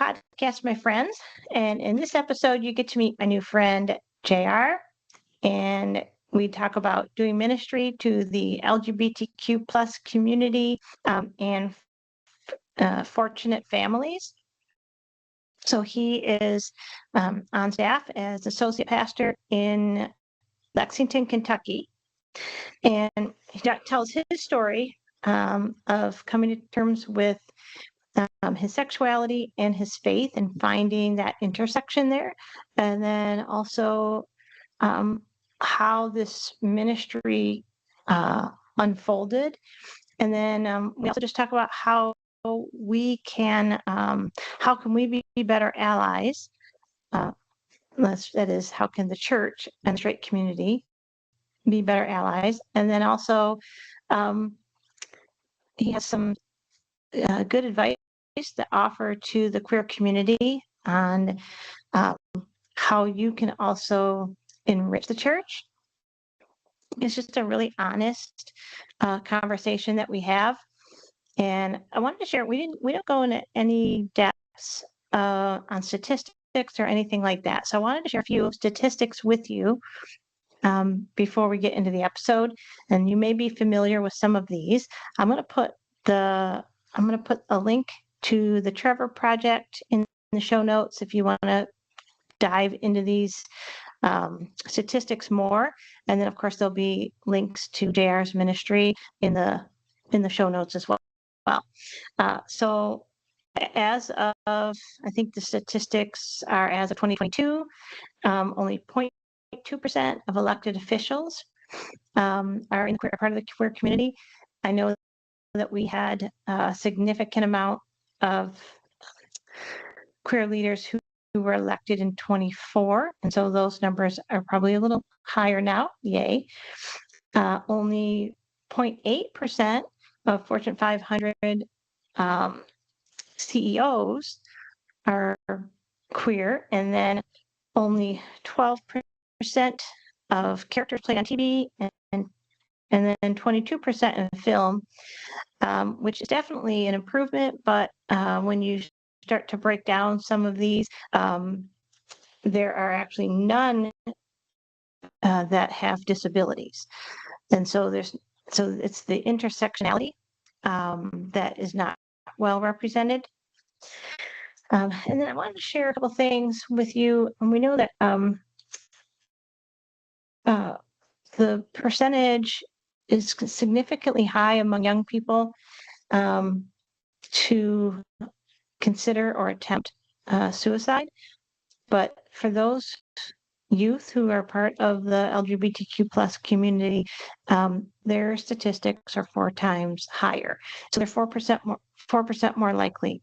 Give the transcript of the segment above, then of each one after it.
podcast, my friends. And in this episode, you get to meet my new friend, JR. And we talk about doing ministry to the LGBTQ plus community and fortunate families. So he is on staff as associate pastor in Lexington, Kentucky. And he tells his story of coming to terms with his sexuality and his faith and finding that intersection there. And then also how this ministry unfolded. And then we also just talk about how we can, how can we be better allies? That is, how can the church and the straight community be better allies? And then also, he has some good advice to offer to the queer community on how you can also enrich the church. It's just a really honest conversation that we have. And I wanted to share, we don't go into any depths on statistics or anything like that. So I wanted to share a few statistics with you before we get into the episode. And you may be familiar with some of these. I'm going to put a link to the Trevor Project in the show notes if you want to dive into these statistics more. And then, of course, there'll be links to JR's ministry in the show notes as well. So as of, I think the statistics are as of 2022, only 0.2% of elected officials are part of the queer community. I know that we had a significant amount of queer leaders who were elected in 24, and so those numbers are probably a little higher now. Yay. Only 0.8% of Fortune 500 CEOs are queer, and then only 12% of characters played on TV, and then 22% in film, which is definitely an improvement. But when you start to break down some of these, there are actually none that have disabilities. And so it's the intersectionality that is not well represented. And then I wanted to share a couple things with you. And we know that the percentage is significantly high among young people to consider or attempt suicide. But for those youth who are part of the LGBTQ plus community, their statistics are 4 times higher. So they're 4% more likely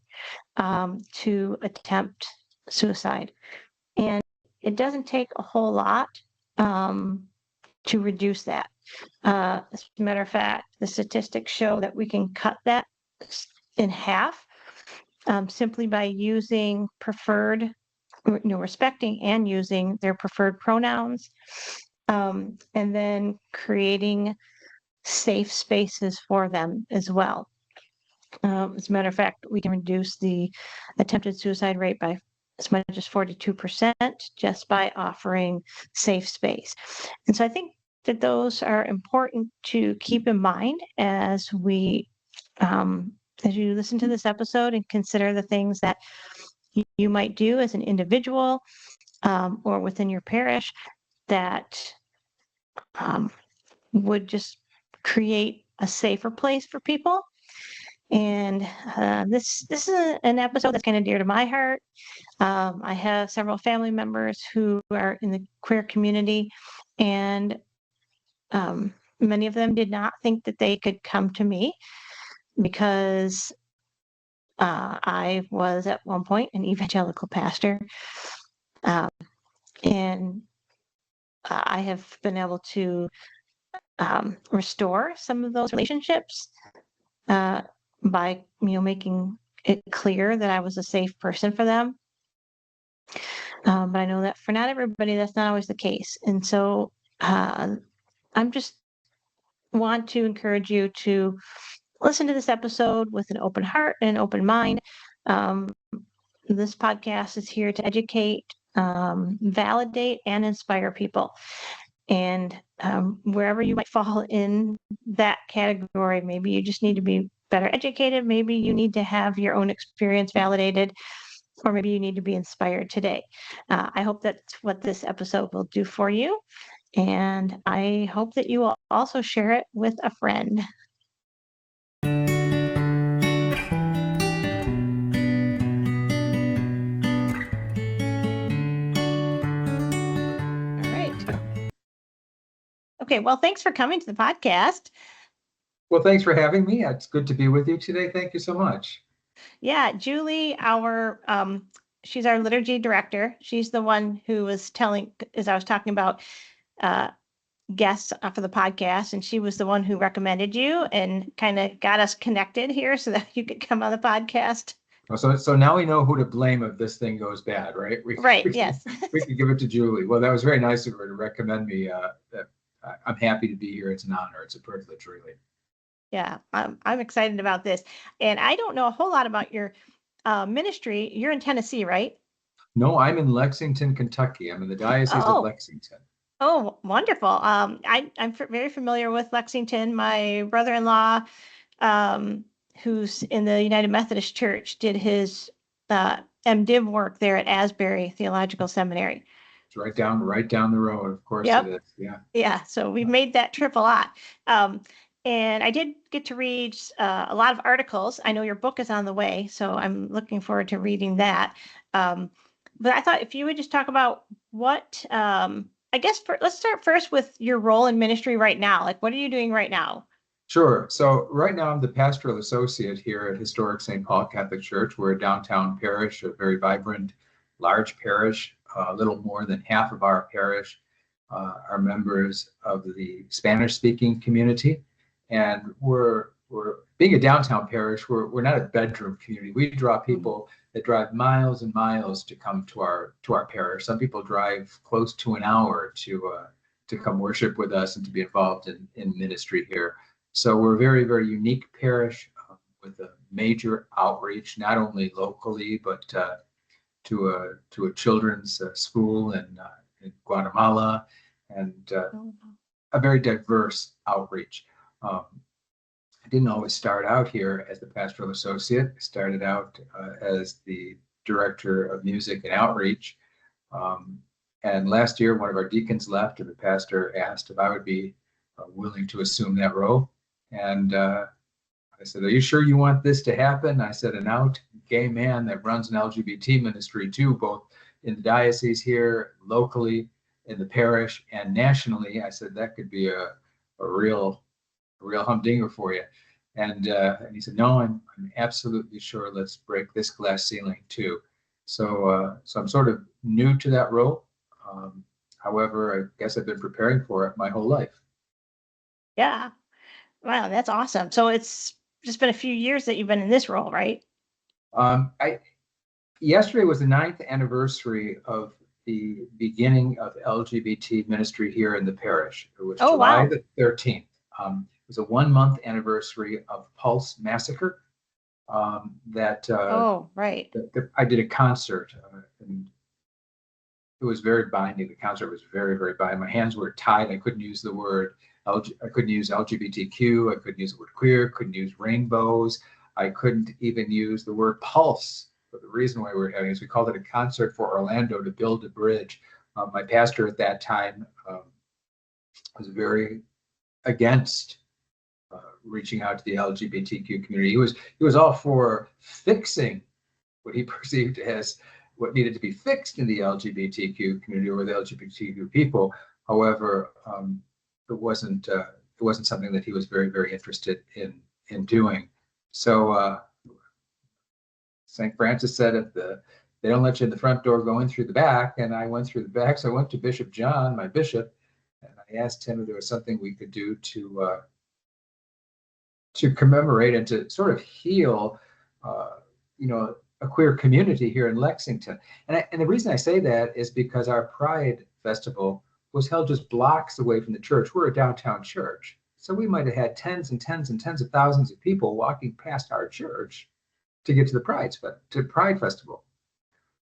to attempt suicide. And it doesn't take a whole lot to reduce that. As a matter of fact, the statistics show that we can cut that in half simply by using respecting and using their preferred pronouns, and then creating safe spaces for them as well. As a matter of fact, we can reduce the attempted suicide rate by as much as 42% just by offering safe space. And so I think that those are important to keep in mind as you listen to this episode and consider the things that you might do as an individual or within your parish that would just create a safer place for people. And this is an episode that's kind of dear to my heart. I have several family members who are in the queer community, and many of them did not think that they could come to me because I was at one point an evangelical pastor, and I have been able to restore some of those relationships by making it clear that I was a safe person for them. But I know that for not everybody, that's not always the case. And so I'm just want to encourage you to listen to this episode with an open heart and an open mind. This podcast is here to educate, validate, and inspire people. And wherever you might fall in that category, maybe you just need to be better educated, maybe you need to have your own experience validated, or maybe you need to be inspired today. I hope that's what this episode will do for you. And I hope that you will also share it with a friend. All right. Okay, well, thanks for coming to the podcast. Well, thanks for having me. It's good to be with you today. Thank you so much. Yeah, Julie, she's our liturgy director. She's the one who was telling, as I was talking about uh, guests for the podcast, and she was the one who recommended you and kind of got us connected here so that you could come on the podcast. So now we know who to blame if this thing goes bad, right? Right, yes. We could give it to Julie. Well, that was very nice of her to recommend me. I'm happy to be here. It's an honor. It's a privilege, really. Yeah, I'm excited about this. And I don't know a whole lot about your ministry. You're in Tennessee, right? No, I'm in Lexington, Kentucky. I'm in the Diocese of Lexington. Oh, wonderful. I'm very familiar with Lexington. My brother-in-law, who's in the United Methodist Church, did his MDiv work there at Asbury Theological Seminary. It's right down the road. Of course Yep. it is. Yeah. Yeah. So we've made that trip a lot. And I did get to read a lot of articles. I know your book is on the way, so I'm looking forward to reading that. But I thought if you would just talk about what, I guess let's start first with your role in ministry right now. Like, what are you doing right now? Sure. So right now I'm the pastoral associate here at Historic St. Paul Catholic Church. We're a downtown parish, a very vibrant, large parish. A little more than half of our parish are members of the Spanish-speaking community, and we're being a downtown parish. We're not a bedroom community. We draw people that drive miles and miles to come to our parish. Some people drive close to an hour to come worship with us and to be involved in ministry here. So we're a very, very unique parish with a major outreach, not only locally, but to a children's school in Guatemala, and a very diverse outreach. I didn't always start out here as the pastoral associate. I started out as the director of music and outreach. And last year, one of our deacons left, and the pastor asked if I would be willing to assume that role. And I said, "Are you sure you want this to happen?" I said, "An out gay man that runs an LGBT ministry too, both in the diocese here, locally, in the parish, and nationally." I said, "That could be a real humdinger for you." And he said, "No, I'm absolutely sure. Let's break this glass ceiling too." So I'm sort of new to that role. However, I guess I've been preparing for it my whole life. Yeah. Wow, that's awesome. So it's just been a few years that you've been in this role, right? Yesterday was the 9th anniversary of the beginning of LGBT ministry here in the parish. It was July the 13th. It was a 1-month anniversary of Pulse Massacre. That I did a concert, and it was very binding. The concert was very, very binding. My hands were tied. I couldn't use the word. I couldn't use LGBTQ. I couldn't use the word queer. Couldn't use rainbows. I couldn't even use the word pulse. But the reason why we were having it is we called it a concert for Orlando to build a bridge. My pastor at that time was very against reaching out to the LGBTQ community. He was all for fixing what he perceived as what needed to be fixed in the LGBTQ community or the LGBTQ people. However, it wasn't something that he was very, very interested in doing. So St. Francis said, if they don't let you in the front door, go in through the back. And I went through the back. So I went to Bishop John, my bishop, and I asked him if there was something we could do to commemorate and to sort of heal, a queer community here in Lexington. And the reason I say that is because our Pride Festival was held just blocks away from the church. We're a downtown church. So we might have had tens and tens and tens of thousands of people walking past our church to get to the Pride Festival.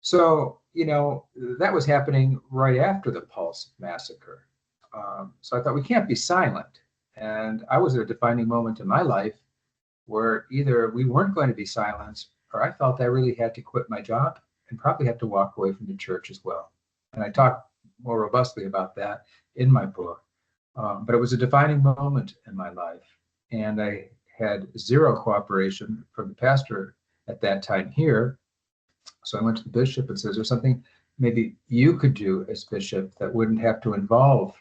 So, that was happening right after the Pulse massacre. So I thought we can't be silent. And I was at a defining moment in my life where either we weren't going to be silenced, or I felt I really had to quit my job and probably have to walk away from the church as well. And I talk more robustly about that in my book. But it was a defining moment in my life. And I had zero cooperation from the pastor at that time here. So I went to the bishop and said, is there something maybe you could do as bishop that wouldn't have to involve,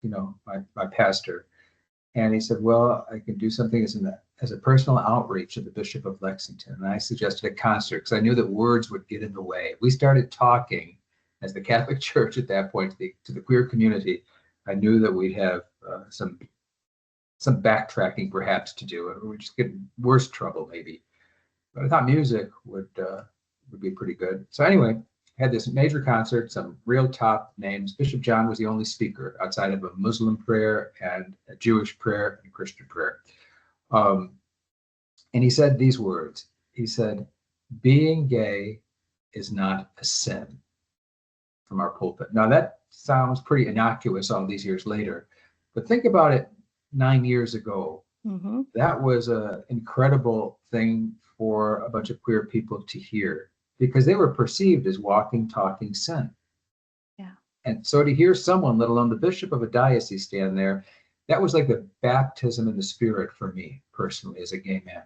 my pastor? And he said, well, I can do something as a personal outreach to the Bishop of Lexington. And I suggested a concert because I knew that words would get in the way. We started talking as the Catholic Church at that point to the queer community. I knew that we'd have some backtracking perhaps to do, and we'd just get in worse trouble maybe. But I thought music would be pretty good. So anyway, I had this major concert, some real top names. Bishop John was the only speaker outside of a Muslim prayer and a Jewish prayer and a Christian prayer. And he said these words. He said, being gay is not a sin, from our pulpit. Now that sounds pretty innocuous all these years later, but think about it 9 years ago. Mm-hmm. That was an incredible thing for a bunch of queer people to hear, because they were perceived as walking, talking sin. Yeah. And so to hear someone, let alone the bishop of a diocese, stand there, that was like the baptism in the spirit for me personally as a gay man.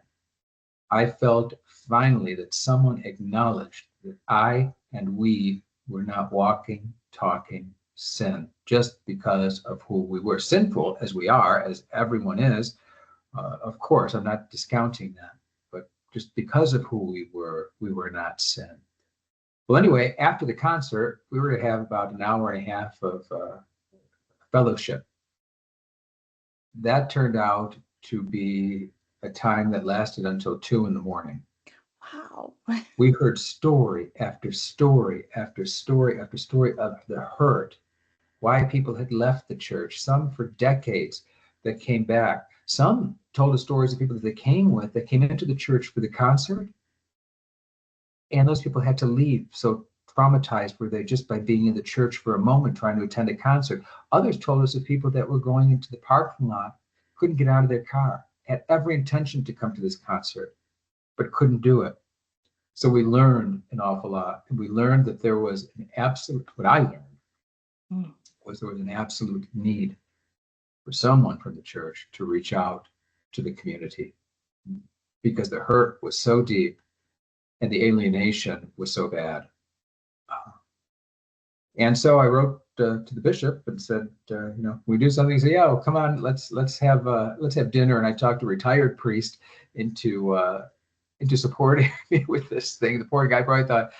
I felt finally that someone acknowledged that I and we were not walking, talking sin just because of who we were. Sinful as we are, as everyone is, of course, I'm not discounting that, but just because of who we were not sin. Well, anyway, after the concert, we were to have about an hour and a half of fellowship. That turned out to be a time that lasted until 2 a.m. Wow. We heard story after story after story after story of the hurt, why people had left the church, some for decades that came back. Some told us stories of people that they came with that came into the church for the concert, and those people had to leave. So traumatized were they just by being in the church for a moment trying to attend a concert. Others told us of people that were going into the parking lot, couldn't get out of their car, had every intention to come to this concert, but couldn't do it. So we learned an awful lot. And we learned that there was an absolute, what I learned was there was an absolute need for someone from the church to reach out to the community, because the hurt was so deep and the alienation was so bad. And so I wrote to the bishop and said, we do something. He said, yeah, well, come on, let's have dinner. And I talked a retired priest into supporting me with this thing. The poor guy probably thought,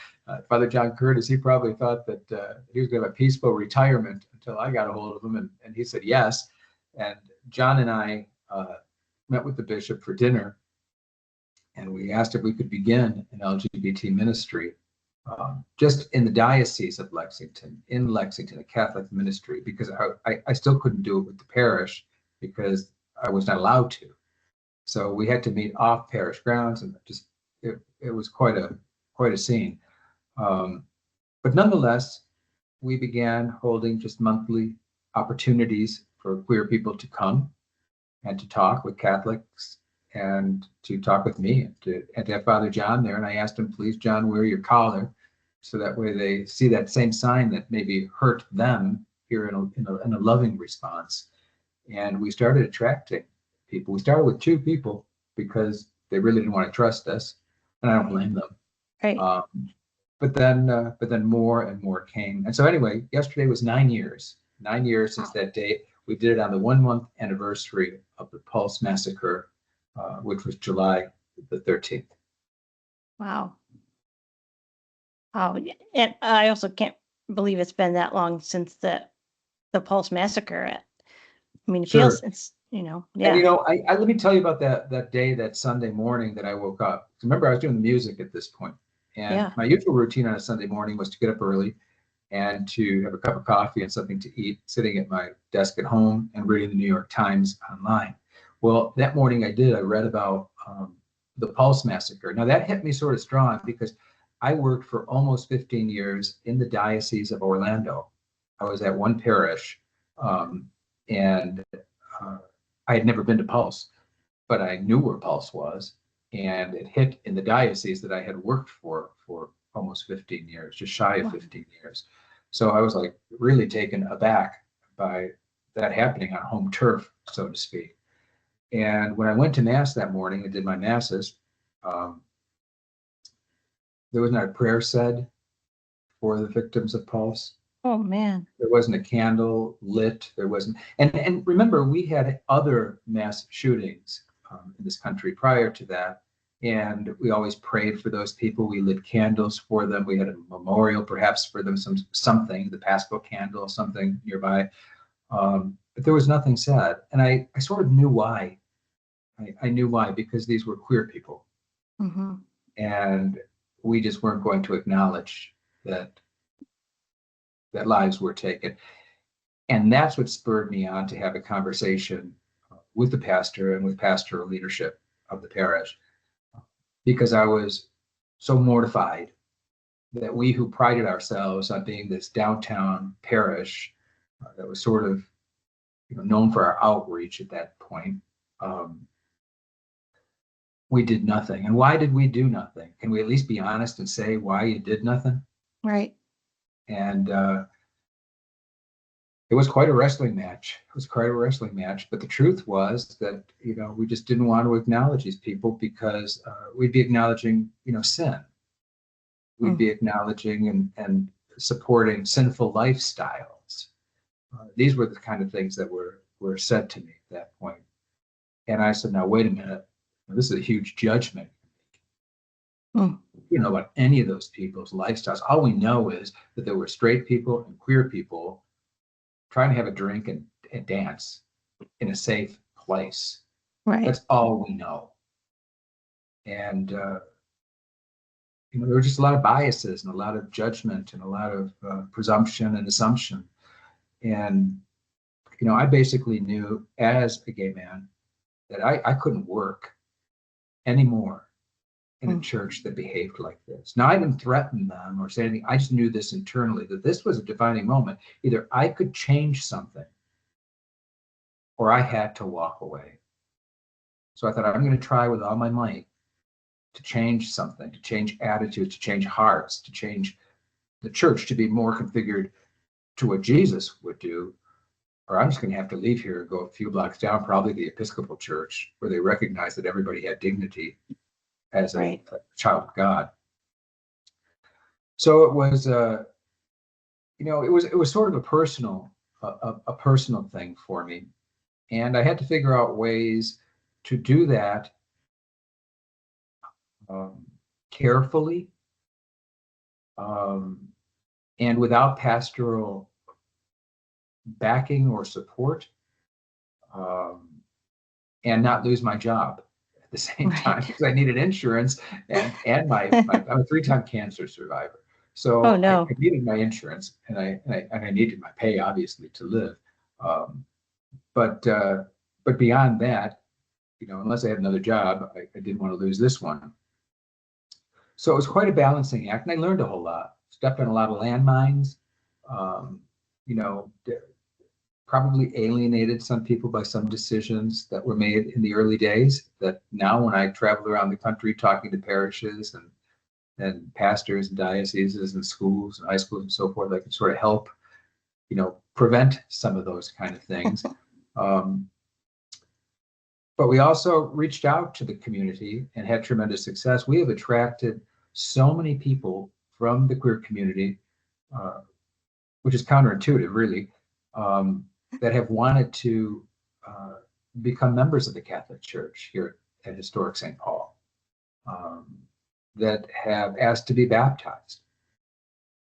Father John Curtis, he probably thought that he was going to have a peaceful retirement until I got a hold of him, and he said yes. And John and I met with the bishop for dinner, and we asked if we could begin an LGBT ministry just in the Diocese of Lexington, a Catholic ministry, because I still couldn't do it with the parish because I was not allowed to. So we had to meet off parish grounds, and just it was quite a scene. But nonetheless, we began holding just monthly opportunities for queer people to come and to talk with Catholics and to talk with me and to have Father John there. And I asked him, please, John, wear your collar, so that way they see that same sign that maybe hurt them here in a loving response. And we started attracting people. We started with 2 people because they really didn't want to trust us, and I don't blame them. Right. But then more and more came. And so anyway, yesterday was 9 years. 9 years since that date. We did it on the 1-month anniversary of the Pulse massacre, which was July the 13th. Wow. Oh, and I also can't believe it's been that long since the Pulse massacre. I mean, it Sure. feels it's yeah. And I let me tell you about that day, that Sunday morning that I woke up. Remember, I was doing the music at this point, and my usual routine on a Sunday morning was to get up early and to have a cup of coffee and something to eat, sitting at my desk at home and reading the New York Times online. Well, that morning I did. I read about the Pulse massacre. Now that hit me sort of strong because I worked for almost 15 years in the Diocese of Orlando. I was at one parish, and I had never been to Pulse, but I knew where Pulse was, and it hit in the diocese that I had worked for almost 15 years, just shy of 15 years. So I was like really taken aback by that happening on home turf, so to speak. And when I went to Mass that morning and did my Masses, there was not a prayer said for the victims of Pulse. Oh man. There wasn't a candle lit. There wasn't, and remember, we had other mass shootings in this country prior to that, and we always prayed for those people. We lit candles for them. We had a memorial, perhaps for them, something, the Paschal candle, something nearby. But there was nothing said, and I sort of knew why. I knew why, because these were queer people, Mm-hmm. and we just weren't going to acknowledge that lives were taken. And that's what spurred me on to have a conversation with the pastor and with pastoral leadership of the parish, because I was so mortified that we who prided ourselves on being this downtown parish that was sort of known for our outreach at that point, we did nothing. And why did we do nothing? Can we at least be honest and say why you did nothing? Right. And it was quite a wrestling match. It was quite a wrestling match. But the truth was that, we just didn't want to acknowledge these people because we'd be acknowledging, sin. We'd be acknowledging and supporting sinful lifestyles. These were the kind of things that were said to me at that point. And I said, now, wait a minute. This is a huge judgment. You know about any of those people's lifestyles. All we know is that there were straight people and queer people trying to have a drink and dance in a safe place. Right. That's all we know. And, there were just a lot of biases and a lot of judgment and a lot of presumption and assumption. And, I basically knew as a gay man that I couldn't work anymore in a church that behaved like this. Now, I didn't threaten them or say anything. I just knew this internally, that this was a defining moment. Either I could change something or I had to walk away. So I thought, I'm going to try with all my might to change something, to change attitudes, to change hearts, to change the church to be more configured to what Jesus would do, or I'm just going to have to leave here and go a few blocks down, probably the Episcopal Church, where they recognize that everybody had dignity as a child of God. So it was, it was sort of a personal thing for me, and I had to figure out ways to do that carefully and without pastoral backing or support, and not lose my job at the same time, because I needed insurance and my I'm a 3-time cancer survivor. So Oh, no. I needed my insurance and I needed my pay, obviously, to live. But beyond that, unless I had another job, I didn't want to lose this one. So it was quite a balancing act, and I learned a whole lot. Stepped on a lot of landmines. Probably alienated some people by some decisions that were made in the early days, that now when I travel around the country talking to parishes and pastors and dioceses and schools and high schools and so forth, I can sort of help, prevent some of those kind of things. But we also reached out to the community and had tremendous success. We have attracted so many people from the queer community, which is counterintuitive, really, that have wanted to become members of the Catholic Church here at Historic St. Paul, that have asked to be baptized,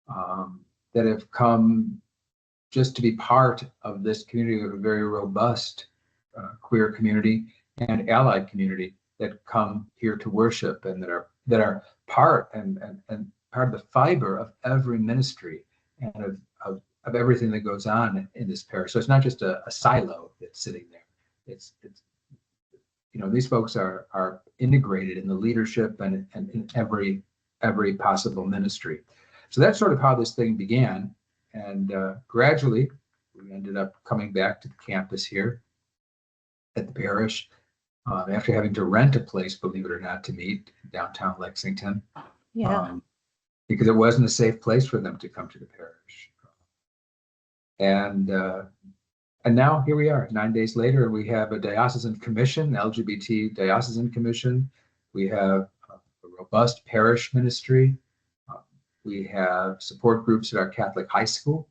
that have come just to be part of this community of a very robust queer community and allied community that come here to worship, and that are part and part of the fiber of every ministry and of everything that goes on in this parish. So it's not just a silo that's sitting there. It's these folks are integrated in the leadership and in every every possible ministry. So that's sort of how this thing began. And gradually, we ended up coming back to the campus here at the parish after having to rent a place, believe it or not, to meet in downtown Lexington. Yeah. Because it wasn't a safe place for them to come to the parish. And now here we are, 9 days later, and we have a diocesan commission, LGBT diocesan commission. We have a robust parish ministry. We have support groups at our Catholic high school.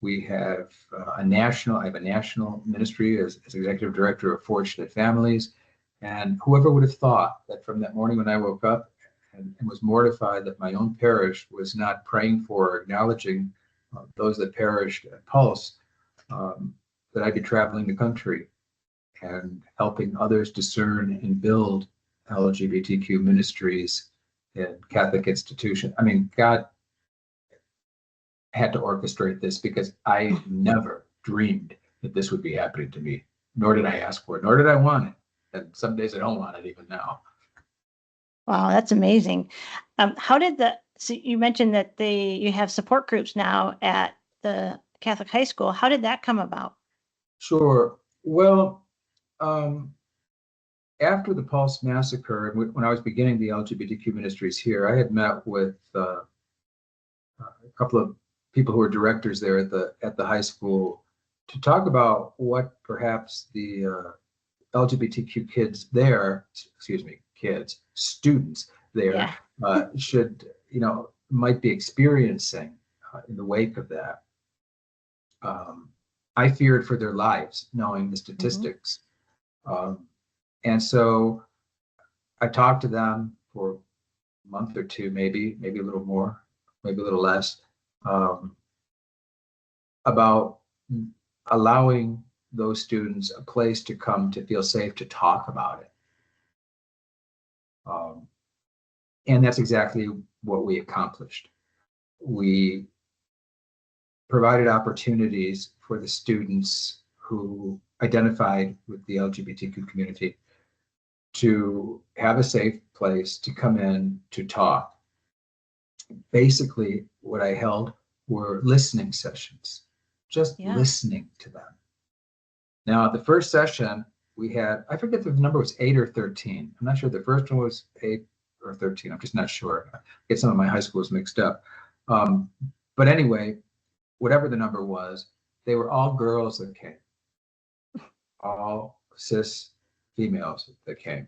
We have I have a national ministry as executive director of Fortunate Families. And whoever would have thought that from that morning when I woke up and was mortified that my own parish was not praying for or acknowledging those that perished at Pulse, that I'd be traveling the country and helping others discern and build LGBTQ ministries in Catholic institutions. I mean, God had to orchestrate this because I never dreamed that this would be happening to me, nor did I ask for it, nor did I want it. And some days I don't want it even now. Wow, that's amazing. So you mentioned that you have support groups now at the Catholic high school. How did that come about? Sure. Well, after the Pulse massacre, when I was beginning the LGBTQ ministries here, I had met with a couple of people who were directors there at the high school to talk about what perhaps the LGBTQ students there should, might be experiencing in the wake of that. I feared for their lives, knowing the statistics. And so I talked to them for a month or two, maybe a little more, maybe a little less, about allowing those students a place to come to feel safe to talk about it. And that's exactly what we accomplished. We provided opportunities for the students who identified with the LGBTQ community to have a safe place to come in to talk. Basically, what I held were listening sessions, just listening to them. Now, the first session we had, I forget if the number was 8 or 13. I'm not sure. The first one was 8 or 13. I'm just not sure. I get some of my high schools mixed up. But anyway, whatever the number was, they were all girls that came, all cis females that came.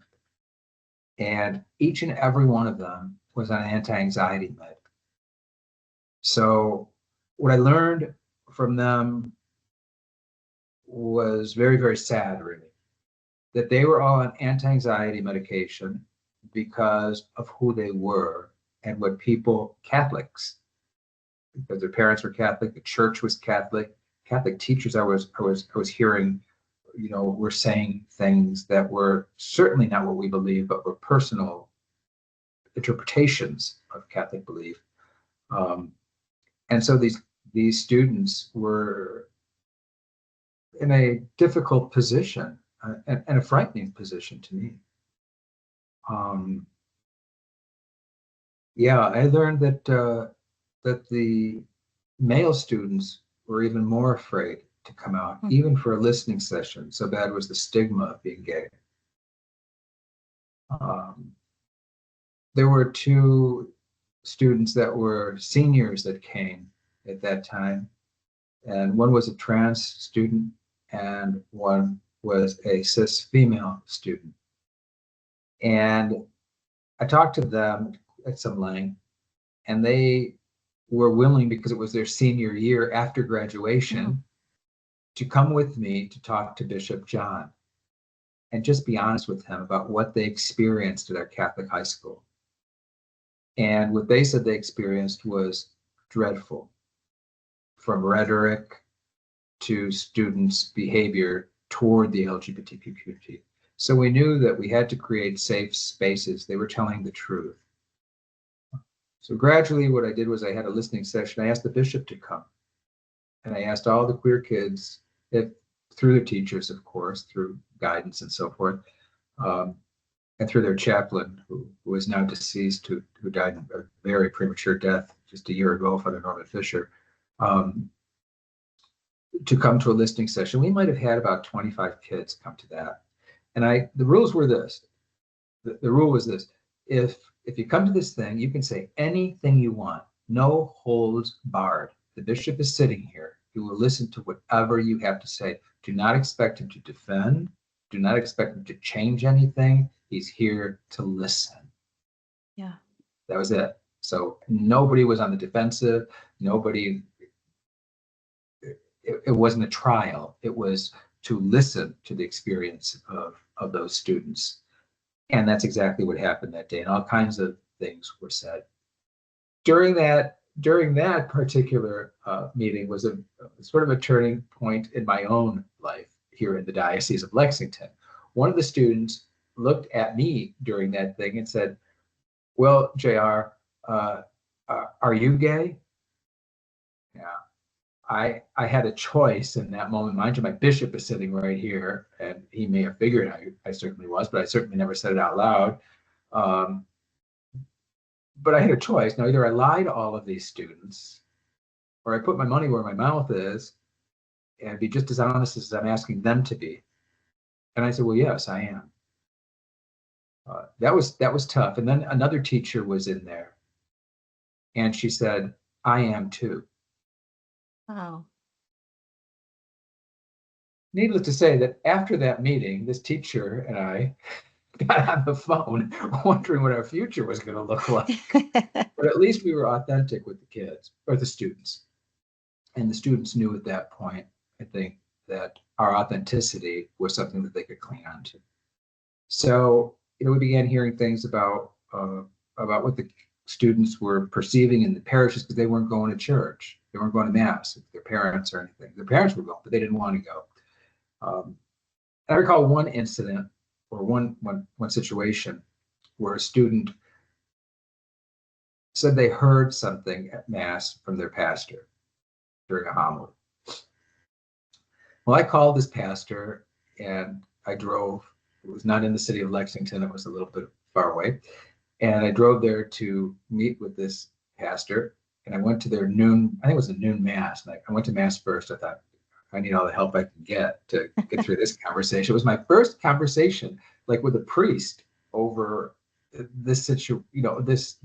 And each and every one of them was on anti-anxiety med. So what I learned from them was very, very sad, really, that they were all on anti-anxiety medication because of who they were and what Catholics, because their parents were Catholic, the church was Catholic teachers I was hearing, were saying things that were certainly not what we believe, but were personal interpretations of Catholic belief. And so these students were in a difficult position and a frightening position to me. I learned that the male students were even more afraid to come out, even for a listening session. So bad was the stigma of being gay. There were 2 students that were seniors that came at that time, and one was a trans student and one was a cis female student. And I talked to them at some length, and they were willing, because it was their senior year after graduation, to come with me to talk to Bishop John and just be honest with him about what they experienced at our Catholic high school. And what they said they experienced was dreadful, from rhetoric to students' behavior toward the LGBTQ community. So we knew that we had to create safe spaces. They were telling the truth. So gradually what I did was I had a listening session. I asked the bishop to come. And I asked all the queer kids, through their teachers, of course, through guidance and so forth, and through their chaplain, who is now deceased, who died a very premature death just a year ago, Father Norman Fisher, to come to a listening session. We might have had about 25 kids come to that. And the rules were this. The rule was this. If you come to this thing, you can say anything you want, no holds barred. The bishop is sitting here. He will listen to whatever you have to say. Do not expect him to defend. Do not expect him to change anything. He's here to listen. Yeah. That was it. So nobody was on the defensive. Nobody, it wasn't a trial. It was to listen to the experience of those students. And that's exactly what happened that day. And all kinds of things were said. During that particular meeting was a sort of a turning point in my own life here in the Diocese of Lexington. One of the students looked at me during that thing and said, "Well, JR, are you gay?" Yeah. I had a choice in that moment. Mind you, my bishop is sitting right here, and he may have figured I certainly was, but I certainly never said it out loud. But I had a choice. Now, either I lie to all of these students, or I put my money where my mouth is and be just as honest as I'm asking them to be. And I said, well, yes, I am. That was tough. And then another teacher was in there, and she said, I am too. Wow. Needless to say that after that meeting, this teacher and I got on the phone wondering what our future was going to look like. But at least we were authentic with the kids or the students. And the students knew at that point, I think, that our authenticity was something that they could cling on to. So, we began hearing things about what the students were perceiving in the parishes because they weren't going to church. They weren't going to mass with their parents or anything. Their parents were going, but they didn't want to go. I recall one incident or one situation where a student said they heard something at mass from their pastor during a homily. Well, I called this pastor and I drove. It was not in the city of Lexington. It was a little bit far away. And I drove there to meet with this pastor. And I went to their noon, I think it was a noon mass. And I went to mass first. I thought, I need all the help I can get to get through this conversation. It was my first conversation, like with a priest over this situation, this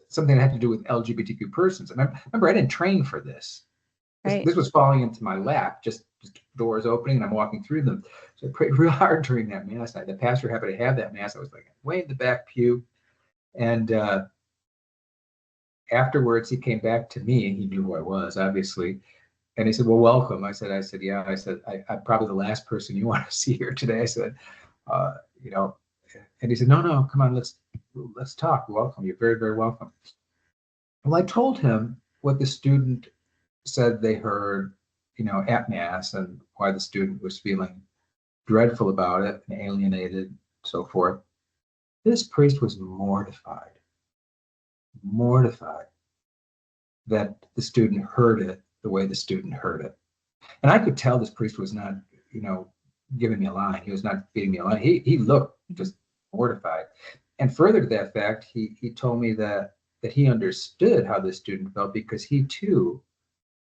something that had to do with LGBTQ persons. I remember I didn't train for this. Right. This was falling into my lap, just doors opening and I'm walking through them. So I prayed real hard during that mass night. The pastor happened to have that mass. I was like way in the back pew. And afterwards, he came back to me and he knew who I was, obviously. And he said, well, welcome. I said, yeah. I said, I'm probably the last person you want to see here today. I said, and he said, no, come on, let's talk. Welcome. You're very, very welcome. Well, I told him what the student said they heard, at mass and why the student was feeling dreadful about it and alienated, so forth. This priest was mortified that the student heard it the way the student heard it. And I could tell this priest was not, giving me a line. He was not feeding me a line. He looked just mortified. And further to that fact, he told me that he understood how the student felt because he too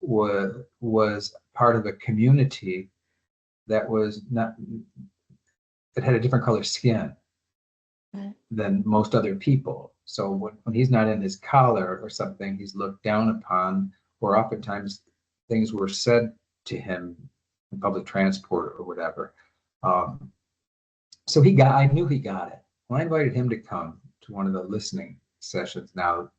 was part of a community that had a different color skin than most other people. So when he's not in his collar or something, he's looked down upon, or oftentimes things were said to him in public transport or whatever. So I knew he got it. When I invited him to come to one of the listening sessions now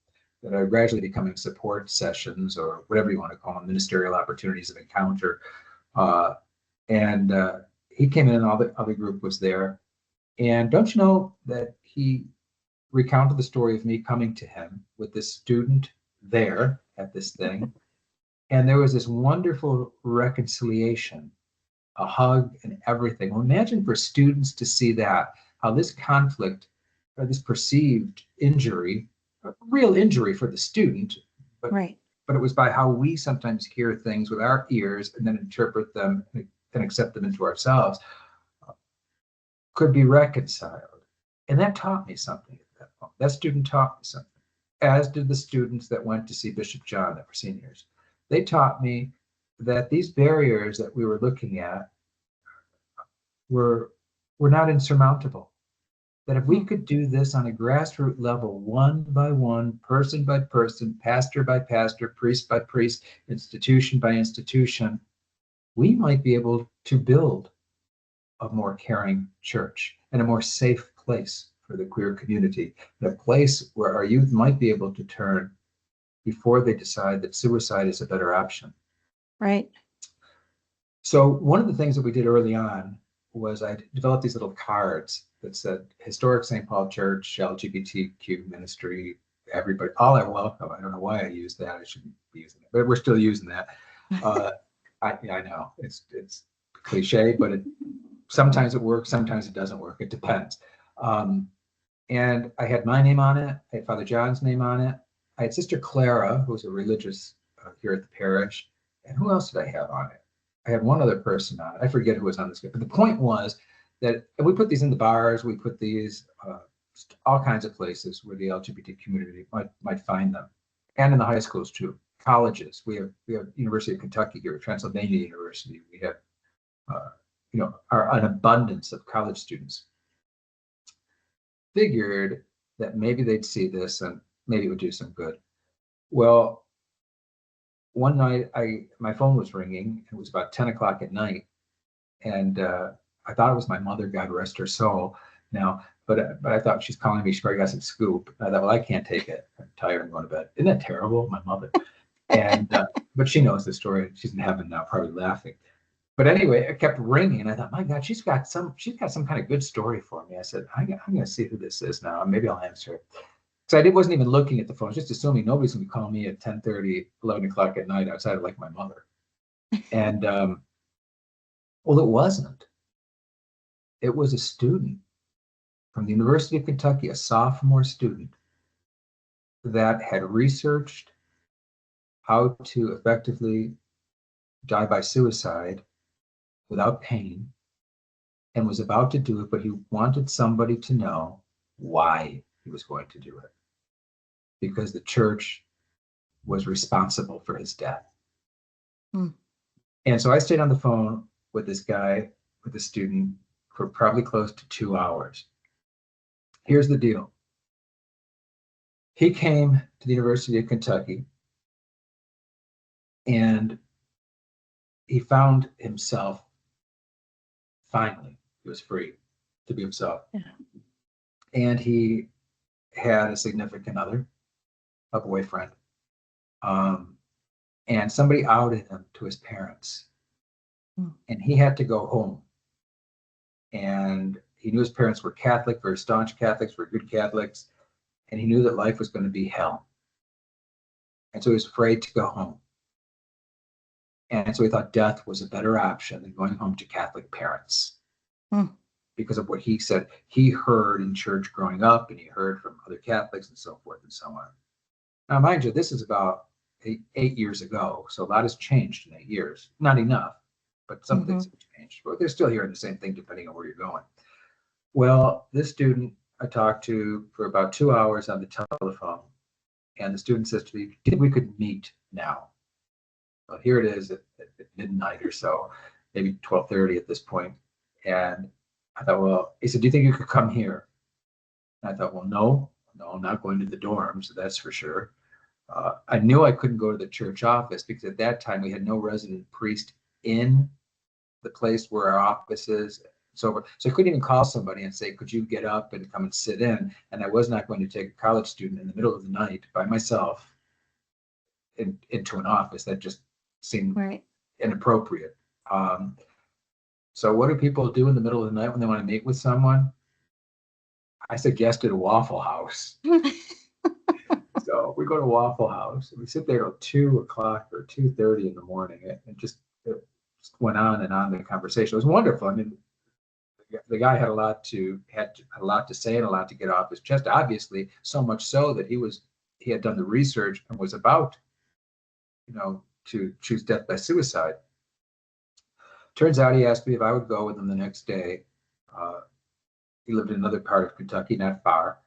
that are gradually becoming support sessions or whatever you want to call them, ministerial opportunities of encounter. And he came in and all the other group was there. And don't you know that he recounted the story of me coming to him with this student there at this thing. And there was this wonderful reconciliation, a hug and everything. Well, imagine for students to see that, how this conflict or this perceived injury, a real injury for the student, but it was by how we sometimes hear things with our ears and then interpret them and accept them into ourselves, could be reconciled. And that taught me something at that point. That student taught me something, as did the students that went to see Bishop John that were seniors. They taught me that these barriers that we were looking at were not insurmountable. That if we could do this on a grassroots level, one by one, person by person, pastor by pastor, priest by priest, institution by institution, we might be able to build a more caring church and a more safe place for the queer community, and a place where our youth might be able to turn before they decide that suicide is a better option. Right. So one of the things that we did early on was I developed these little cards that said Historic St. Paul Church, LGBTQ ministry, everybody, all are welcome. I don't know why I used that. I shouldn't be using it, but we're still using that. I know it's cliche, but sometimes it works, sometimes it doesn't work. It depends. And I had my name on it. I had Father John's name on it. I had Sister Clara, who was a religious here at the parish. And who else did I have on it? I had one other person on it. I forget who was on this. But the point was that we put these in the bars. We put these all kinds of places where the LGBT community might find them, and in the high schools too. Colleges. We have University of Kentucky here, Transylvania University. We have an abundance of college students. Figured that maybe they'd see this and maybe it would do some good. Well, one night my phone was ringing. It was about 10 o'clock at night, and I thought it was my mother, God rest her soul. Now, but I thought she's calling me. She probably got some scoop. I thought, well, I can't take it. I'm tired and going to bed. Isn't that terrible, my mother? And but she knows the story. She's in heaven now, probably laughing. But anyway, it kept ringing, and I thought, my God, she's got some kind of good story for me. I said, I'm going to see who this is now. Maybe I'll answer it. So I wasn't even looking at the phone, just assuming nobody's going to call me at 10:30, 11 o'clock at night outside of like my mother. And well, it wasn't. It was a student from the University of Kentucky, a sophomore student that had researched how to effectively die by suicide without pain, and was about to do it, but he wanted somebody to know why he was going to do it, because the church was responsible for his death. And so I stayed on the phone with this guy, with the student, for probably close to 2 hours. Here's the deal. He came to the University of Kentucky, and he found himself, finally, he was free to be himself. Yeah. And he had a significant other, a boyfriend, and somebody outed him to his parents. And he had to go home. And he knew his parents were Catholic, very staunch Catholics, were good Catholics, and he knew that life was going to be hell. And so he was afraid to go home. And so he thought death was a better option than going home to Catholic parents. Because of what he said he heard in church growing up, and he heard from other Catholics and so forth and so on. Now, mind you, this is about eight years ago, so a lot has changed in 8 years. Not enough, but some things have changed. But they're still hearing the same thing depending on where you're going. Well, this student I talked to for about 2 hours on the telephone, and the student says to me, "Do you think we could meet now?" Well, here it is at midnight or so, maybe 12:30 at this point. And I thought, well, he said, "Do you think you could come here?" And I thought, well, no, I'm not going to the dorms, that's for sure. I knew I couldn't go to the church office because at that time we had no resident priest in the place where our office is. So I couldn't even call somebody and say, "Could you get up and come and sit in?" And I was not going to take a college student in the middle of the night by myself into an office. That just seemed inappropriate. So what do people do in the middle of the night when they want to meet with someone? I suggested a Waffle House. So we go to Waffle House, and we sit there till 2 o'clock or 2:30 in the morning, and just went on and on the conversation. It was wonderful. I mean, the guy had a lot to say and a lot to get off his chest. Obviously, so much so that he had done the research and was about, to choose death by suicide. Turns out he asked me if I would go with him the next day. he lived in another part of Kentucky, not far,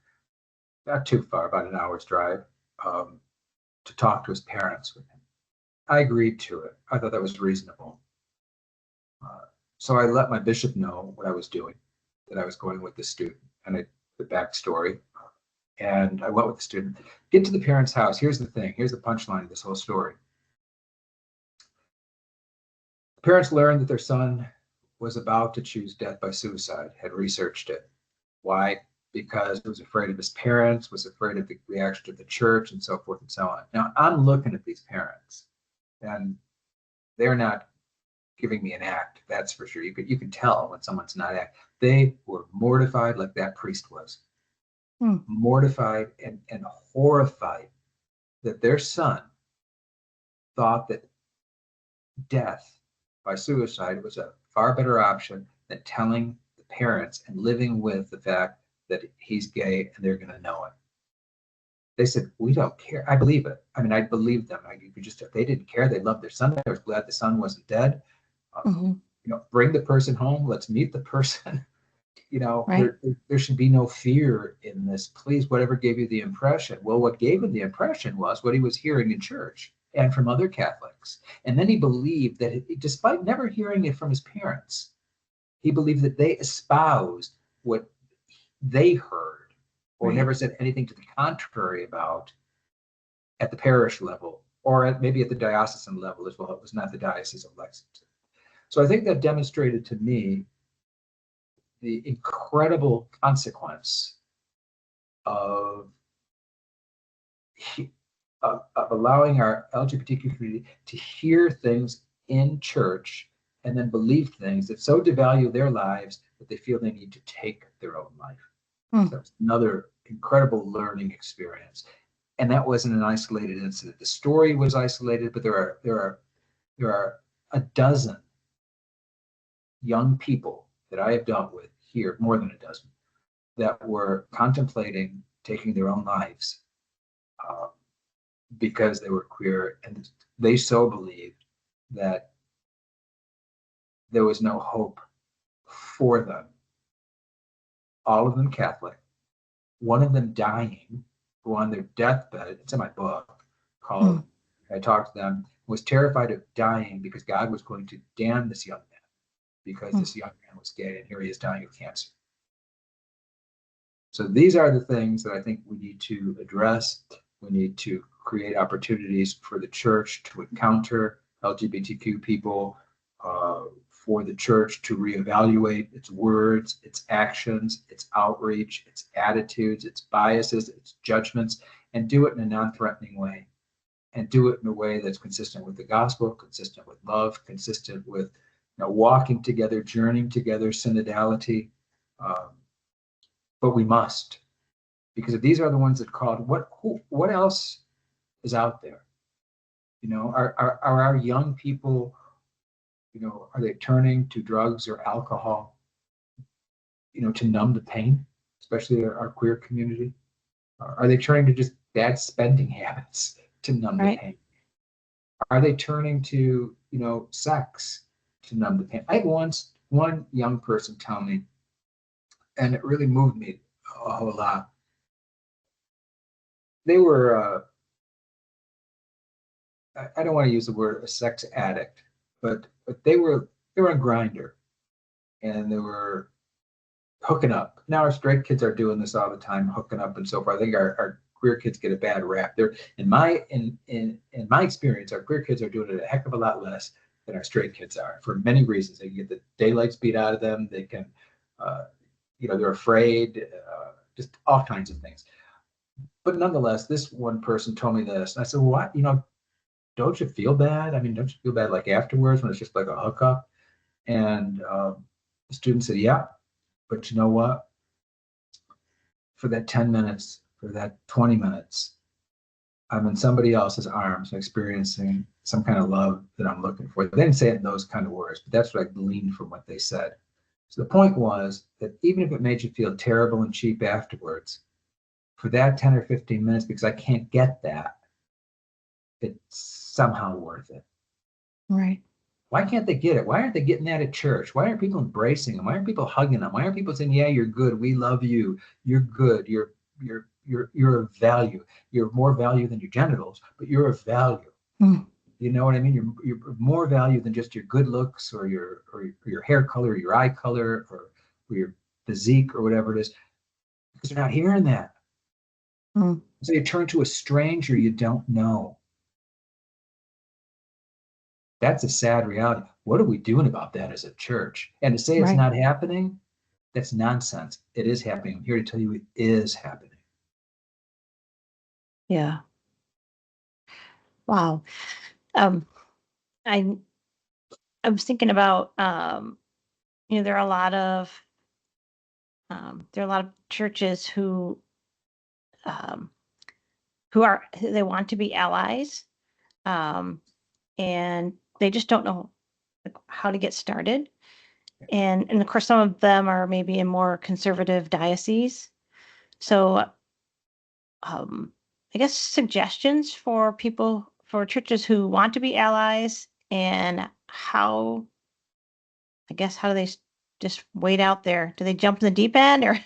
not too far, about an hour's drive, to talk to his parents with him. I agreed to it. I thought that was reasonable. So I let my bishop know what I was doing, that I was going with the student, and the backstory. And I went with the student. Get to the parents' house. Here's the thing. Here's the punchline of this whole story. The parents learned that their son was about to choose death by suicide, had researched it. Why? Because he was afraid of his parents, was afraid of the reaction of the church, and so forth and so on. Now, I'm looking at these parents, and they're not giving me an act, that's for sure. You can tell when someone's not acting. They were mortified like that priest was. Mortified and horrified that their son thought that death by suicide was a far better option than telling the parents and living with the fact that he's gay and they're going to know it. They said, we don't care. I believe it. I mean, I believe them. If they didn't care, they loved their son. They were glad the son wasn't dead. Bring the person home. Let's meet the person. Right. There should be no fear in this. Please, whatever gave you the impression. Well, what gave him the impression was what he was hearing in church and from other Catholics. And then he believed that, despite never hearing it from his parents, he believed that they espoused what they heard or never said anything to the contrary about at the parish level or maybe at the diocesan level as well. It was not the Diocese of Lexington. So I think that demonstrated to me the incredible consequence of allowing our LGBTQ community to hear things in church and then believe things that so devalue their lives that they feel they need to take their own life. So that's another incredible learning experience. And that wasn't an isolated incident. The story was isolated, but there are a dozen young people that I have dealt with here, more than a dozen, that were contemplating taking their own lives because they were queer, and they so believed that there was no hope for them. All of them Catholic, one of them dying, who on their deathbed, it's in my book, called, I talked to them, was terrified of dying because God was going to damn this young man because this young man was gay, and here he is dying of cancer. So these are the things that I think we need to address. We need to create opportunities for the church to encounter LGBTQ people, for the church to reevaluate its words, its actions, its outreach, its attitudes, its biases, its judgments, and do it in a non-threatening way. And do it in a way that's consistent with the gospel, consistent with love, consistent with walking together, journeying together, synodality. But we must, because if these are the ones that called, what else is out there? Are our young people, are they turning to drugs or alcohol, to numb the pain, especially our queer community? Are they turning to just bad spending habits to numb the pain? Are they turning to, sex to numb the pain? I had one young person tell me, and it really moved me a whole lot. They were, I don't want to use the word a sex addict, but they were on Grindr, and they were hooking up. Now our straight kids are doing this all the time, hooking up and so forth. I think our queer kids get a bad rap. They're in my experience, our queer kids are doing it a heck of a lot less than our straight kids are for many reasons. They can get the daylights beat out of them. They can, they're afraid, just all kinds of things. But nonetheless, this one person told me this, and I said, well, what, don't you feel bad? I mean, don't you feel bad like afterwards when it's just like a hookup? And the student said, yeah, but you know what? For that 10 minutes, for that 20 minutes, I'm in somebody else's arms and experiencing some kind of love that I'm looking for. They didn't say it in those kind of words, but that's what I gleaned from what they said. So the point was that even if it made you feel terrible and cheap afterwards, for that 10 or 15 minutes, because I can't get that, it's somehow worth it. Right. Why can't they get it? Why aren't they getting that at church? Why aren't people embracing them? Why aren't people hugging them? Why aren't people saying, yeah, you're good. We love you. You're good. You're of value. You're more value than your genitals, but you're of value. Mm. You know what I mean? You're more value than just your good looks or your hair color, or your eye color, or your physique or whatever it is, because they're not hearing that. Mm. So you turn to a stranger you don't know. That's a sad reality. What are we doing about that as a church? And to say it's Right. not happening, that's nonsense. It is happening. I'm here to tell you it is happening. Yeah. Wow. Um, I I was thinking about there are a lot of churches um, who they want to be allies, um, and they just don't know like, how to get started. And of course, some of them are maybe in more conservative dioceses. So, um, I guess suggestions for churches who want to be allies, and how do they just wait out there? Do they jump in the deep end or?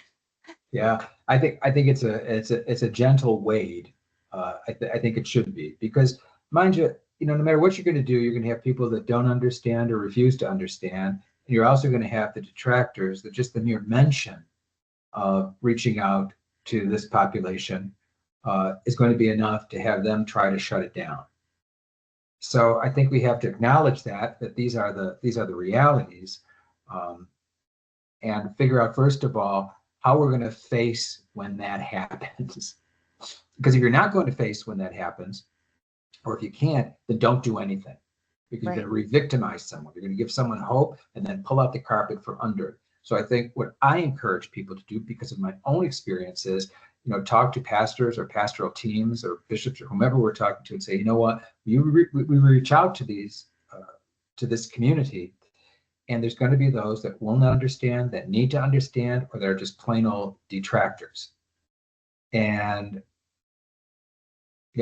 Yeah, I think it's a gentle wade. I think it should be, because mind you, no matter what you're going to do, you're going to have people that don't understand or refuse to understand, and you're also going to have the detractors that just the mere mention of reaching out to this population is going to be enough to have them try to shut it down. So I think we have to acknowledge that these are the realities, um, and figure out first of all how we're going to face when that happens. Because if you're not going to face when that happens, or if you can't, then don't do anything. Because you're Right. going to re-victimize someone. You're going to give someone hope and then pull out the carpet from under. So I think what I encourage people to do, because of my own experiences, talk to pastors or pastoral teams or bishops or whomever we're talking to and say, you know what, we reach out to this community, and there's going to be those that will not understand, that need to understand, or they're just plain old detractors. And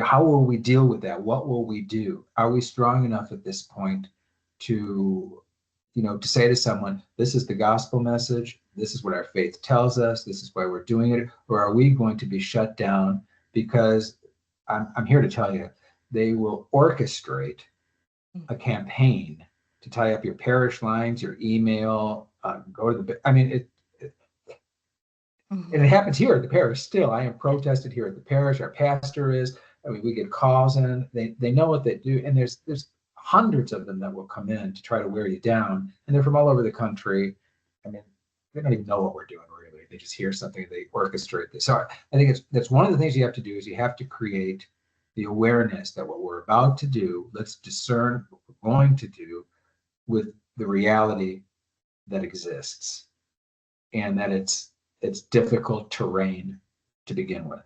how will we deal with that? What will we do? Are we strong enough at this point to, to say to someone, this is the gospel message, this is what our faith tells us, this is why we're doing it, or are we going to be shut down? Because I'm here to tell you, they will orchestrate a campaign to tie up your parish lines, your email, go to the, I mean, and it happens here at the parish still. I am protested here at the parish. Our pastor is. I mean, we get calls in. They know what they do, and there's hundreds of them that will come in to try to wear you down, and they're from all over the country. I mean, they don't even know what we're doing really. They just hear something, they orchestrate this. So I think that's one of the things you have to do is you have to create the awareness that what we're about to do, let's discern what we're going to do with the reality that exists, and that it's difficult terrain to begin with.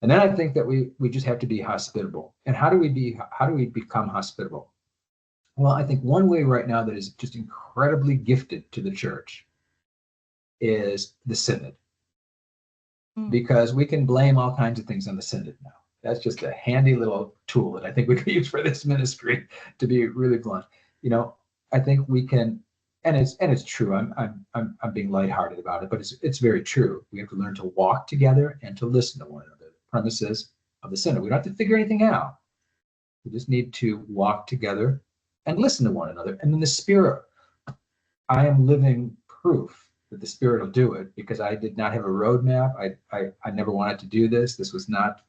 And then I think that we just have to be hospitable. And how do we become hospitable? Well, I think one way right now that is just incredibly gifted to the church is the synod, because we can blame all kinds of things on the synod now. That's just a handy little tool that I think we could use for this ministry, to be really blunt. I think we can, and it's true. I'm being lighthearted about it, but it's very true. We have to learn to walk together and to listen to one another. The premises of the synod. We don't have to figure anything out. We just need to walk together and listen to one another. And then the Spirit, I am living proof that the Spirit will do it, because I did not have a roadmap. I never wanted to do this. This was not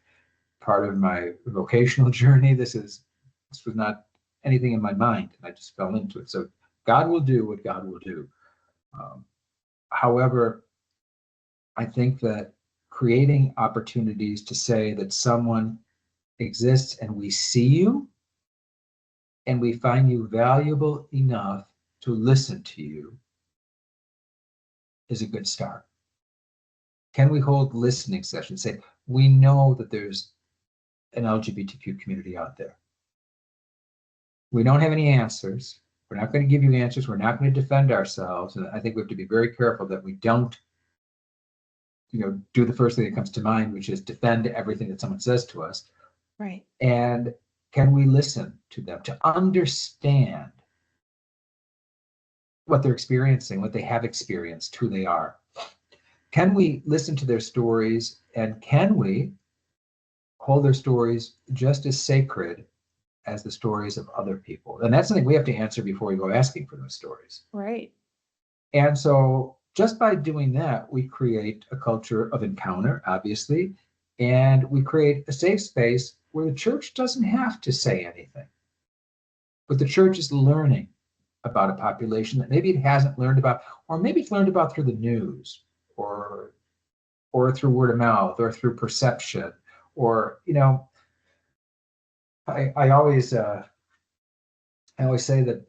part of my vocational journey. This was not anything in my mind. I just fell into it. So God will do what God will do. However, I think that creating opportunities to say that someone exists and we see you and we find you valuable enough to listen to you is a good start. Can we hold listening sessions? Say, we know that there's an LGBTQ community out there. We don't have any answers. We're not going to give you answers. We're not going to defend ourselves. And I think we have to be very careful that we don't, do the first thing that comes to mind, which is defend everything that someone says to us. Right. And can we listen to them to understand what they're experiencing, what they have experienced, who they are? Can we listen to their stories, and can we hold their stories just as sacred as the stories of other people? And that's something we have to answer before we go asking for those stories. Right. And so just by doing that, we create a culture of encounter, obviously, and we create a safe space where the church doesn't have to say anything. But the church is learning about a population that maybe it hasn't learned about, or maybe it's learned about through the news, or through word of mouth, or through perception, or I always say that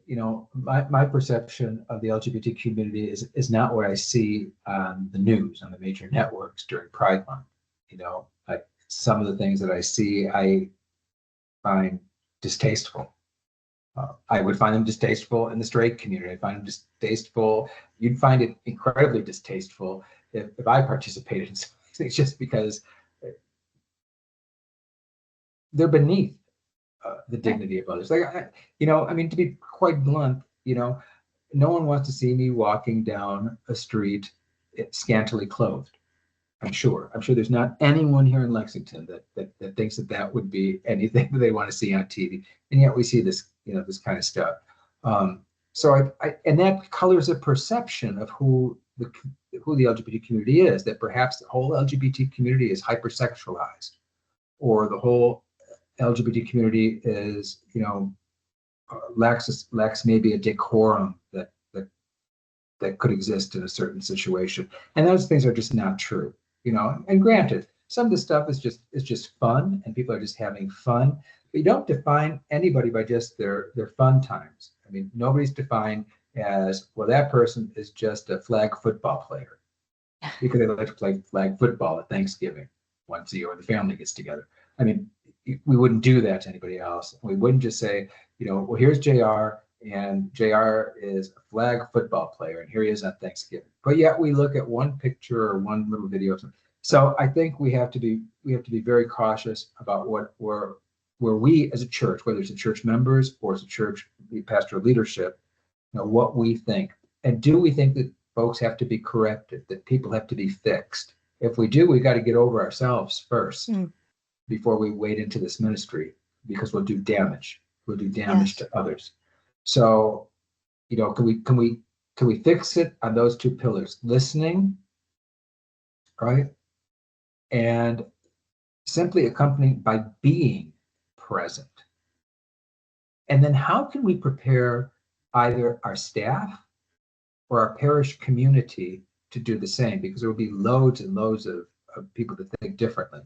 my perception of the LGBT community is not what I see on the news, on the major networks during Pride Month. Like some of the things that I see, I find distasteful. I would find them distasteful in the straight community. I find them distasteful. You'd find it incredibly distasteful if I participated in some of these things, just because they're beneath the dignity of others. Like, I mean, to be quite blunt, no one wants to see me walking down a street scantily clothed. I'm sure there's not anyone here in Lexington that thinks that would be anything that they want to see on TV, and yet we see this, this kind of stuff. So and that colors a perception of who the LGBT community is. That perhaps the whole LGBT community is hypersexualized, or the whole LGBT community is, lacks maybe a decorum that could exist in a certain situation. And those things are just not true, And granted, some of the stuff is just fun, and people are just having fun. But you don't define anybody by just their fun times. I mean, nobody's defined as, well, that person is just a flag football player because they like to play flag football at Thanksgiving once a year when the family gets together. I mean, we wouldn't do that to anybody else. We wouldn't just say, well, here's JR, and JR is a flag football player, and here he is on Thanksgiving. But yet we look at one picture or one little video. So I think we have to be very cautious about where we as a church, whether it's the church members or as a church pastoral leadership, what we think. And do we think that folks have to be corrected, that people have to be fixed? If we do, we got to get over ourselves first before we wade into this ministry, because we'll do damage. We'll do damage to others. So, can we fix it on those two pillars? Listening, right? And simply accompanied by being present. And then how can we prepare either our staff or our parish community to do the same? Because there will be loads and loads of people that think differently.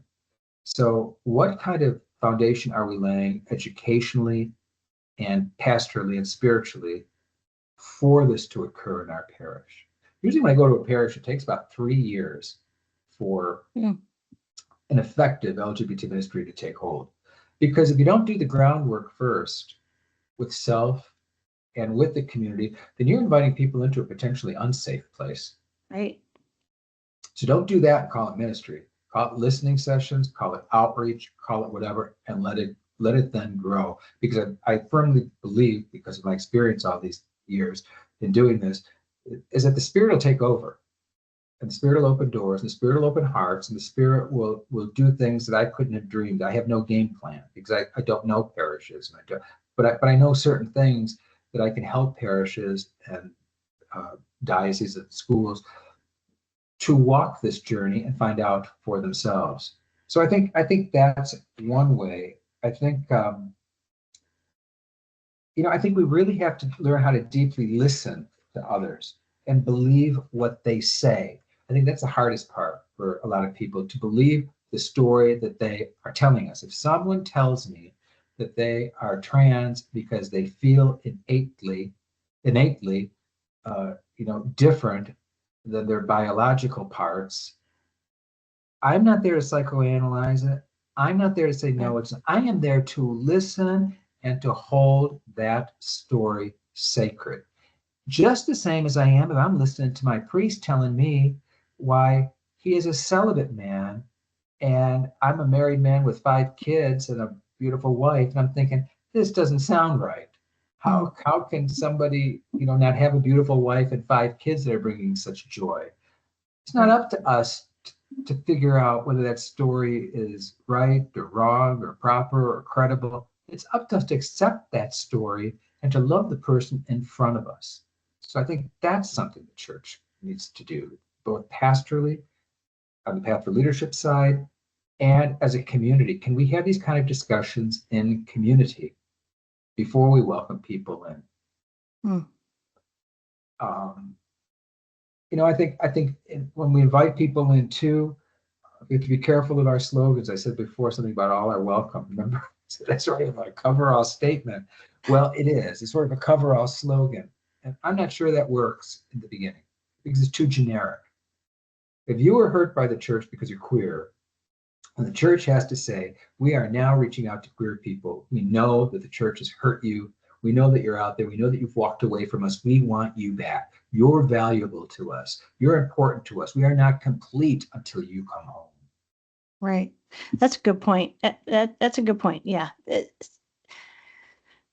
So what kind of foundation are we laying educationally and pastorally and spiritually for this to occur in our parish? Usually when I go to a parish, it takes about 3 years for an effective LGBT ministry to take hold. Because if you don't do the groundwork first with self and with the community, then you're inviting people into a potentially unsafe place. Right. So don't do that and call it ministry. Call it listening sessions, call it outreach, call it whatever, and let it then grow. Because I firmly believe, because of my experience all these years in doing this, is that the Spirit will take over. And the Spirit will open doors, and the Spirit will open hearts, and the Spirit will do things that I couldn't have dreamed. I have no game plan because I don't know parishes, and but I know certain things that I can help parishes and dioceses and schools to walk this journey and find out for themselves. So I think that's one way. I think I think we really have to learn how to deeply listen to others and believe what they say. I think that's the hardest part for a lot of people, to believe the story that they are telling us. If someone tells me that they are trans because they feel innately different than their biological parts, I'm not there to psychoanalyze it. I'm not there to say, no, it's not. I am there to listen and to hold that story sacred. Just the same as I am if I'm listening to my priest telling me why he is a celibate man and I'm a married man with 5 kids and a beautiful wife, and I'm thinking, this doesn't sound right. How can somebody, not have a beautiful wife and 5 kids that are bringing such joy? It's not up to us to figure out whether that story is right or wrong or proper or credible. It's up to us to accept that story and to love the person in front of us. So I think that's something the church needs to do, both pastorally, on the path for leadership side, and as a community. Can we have these kind of discussions in community before we welcome people in? I think when we invite people in too, we have to be careful of our slogans. I said before something about all are welcome. Remember, that's sort of a cover-all statement. Well, it is. It's sort of a cover-all slogan. And I'm not sure that works in the beginning because it's too generic. If you were hurt by the church because you're queer, and the church has to say, we are now reaching out to queer people. We know that the church has hurt you. We know that you're out there. We know that you've walked away from us. We want you back. You're valuable to us. You're important to us. We are not complete until you come home. Right. That's a good point. That's a good point. Yeah.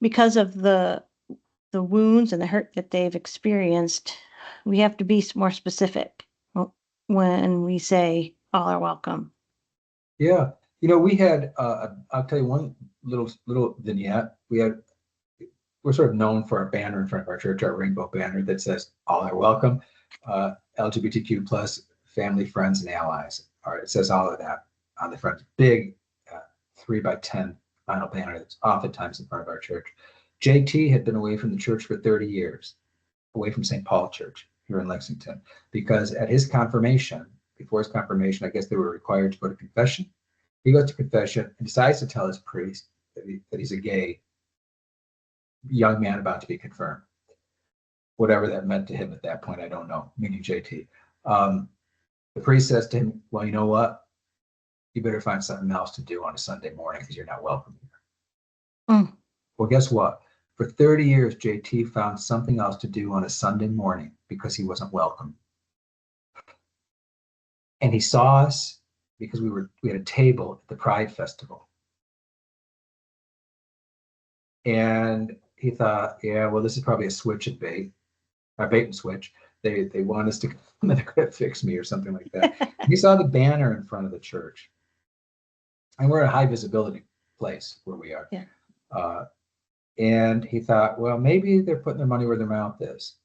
Because of the wounds and the hurt that they've experienced, we have to be more specific when we say all are welcome. Yeah. We had, I'll tell you one little vignette. We're sort of known for our banner in front of our church, our rainbow banner that says all are welcome, LGBTQ plus family, friends, and allies. All right, it says all of that on the front. Big 3x10 vinyl banner that's oftentimes in front of our church. JT had been away from the church for 30 years, away from St. Paul Church here in Lexington, because at his confirmation, before his confirmation, I guess they were required to go to confession. He goes to confession and decides to tell his priest that he's a gay young man about to be confirmed. Whatever that meant to him at that point, I don't know, meaning JT. The priest says to him, well, you know what? You better find something else to do on a Sunday morning because you're not welcome here. Well, guess what? For 30 years, JT found something else to do on a Sunday morning because he wasn't welcome. And he saw us because we had a table at the Pride Festival. And he thought, yeah, well, this is probably a switch and bait, a bait and switch. They want us to come and they're going to fix me or something like that. He saw the banner in front of the church. And we're at a high visibility place where we are. Yeah. And he thought, well, maybe they're putting their money where their mouth is.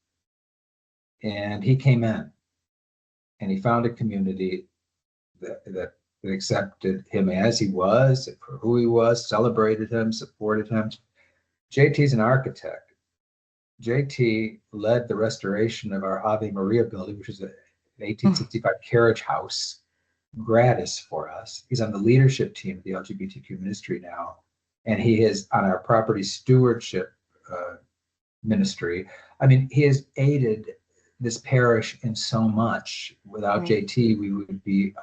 And he came in and he found a community that accepted him as he was, for who he was, celebrated him, supported him. JT's an architect. JT led the restoration of our Ave Maria building, which is an 1865 carriage house, gratis for us. He's on the leadership team of the LGBTQ ministry now, and he is on our property stewardship ministry. I mean, he has aided this parish in so much. Without JT, we would be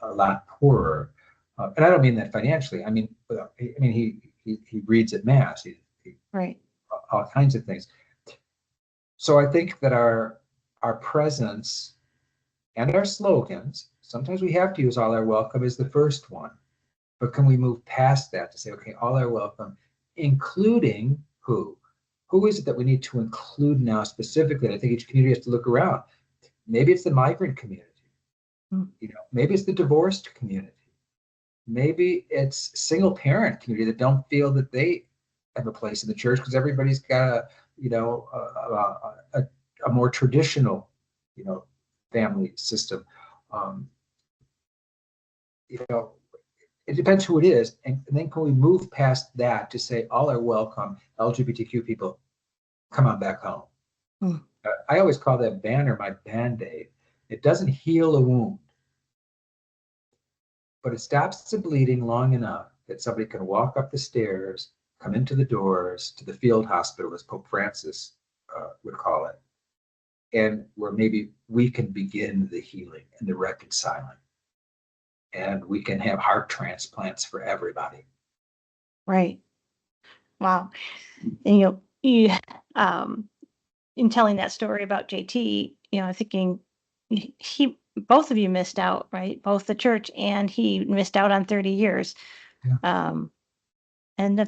a lot poorer. And I don't mean that financially. I mean he reads at Mass. He all kinds of things. So I think that our presence and our slogans, sometimes we have to use all are welcome as the first one, but can we move past that to say, okay, all are welcome, including who? Who is it that we need to include now specifically? And I think each community has to look around. Maybe it's the migrant community. Maybe it's the divorced community. Maybe it's single parent community that don't feel that they have a place in the church because everybody's got a more traditional, family system. It depends who it is, and then can we move past that to say all are welcome, LGBTQ people, come on back home. I always call that banner my Band-Aid. It doesn't heal a wound, but it stops the bleeding long enough that somebody can walk up the stairs, come into the doors to the field hospital, as Pope Francis would call it, and where maybe we can begin the healing and the reconciling. And we can have heart transplants for everybody. Right. Wow. And you in telling that story about JT, thinking both of you missed out, right? Both the church and he missed out on 30 years. Yeah. And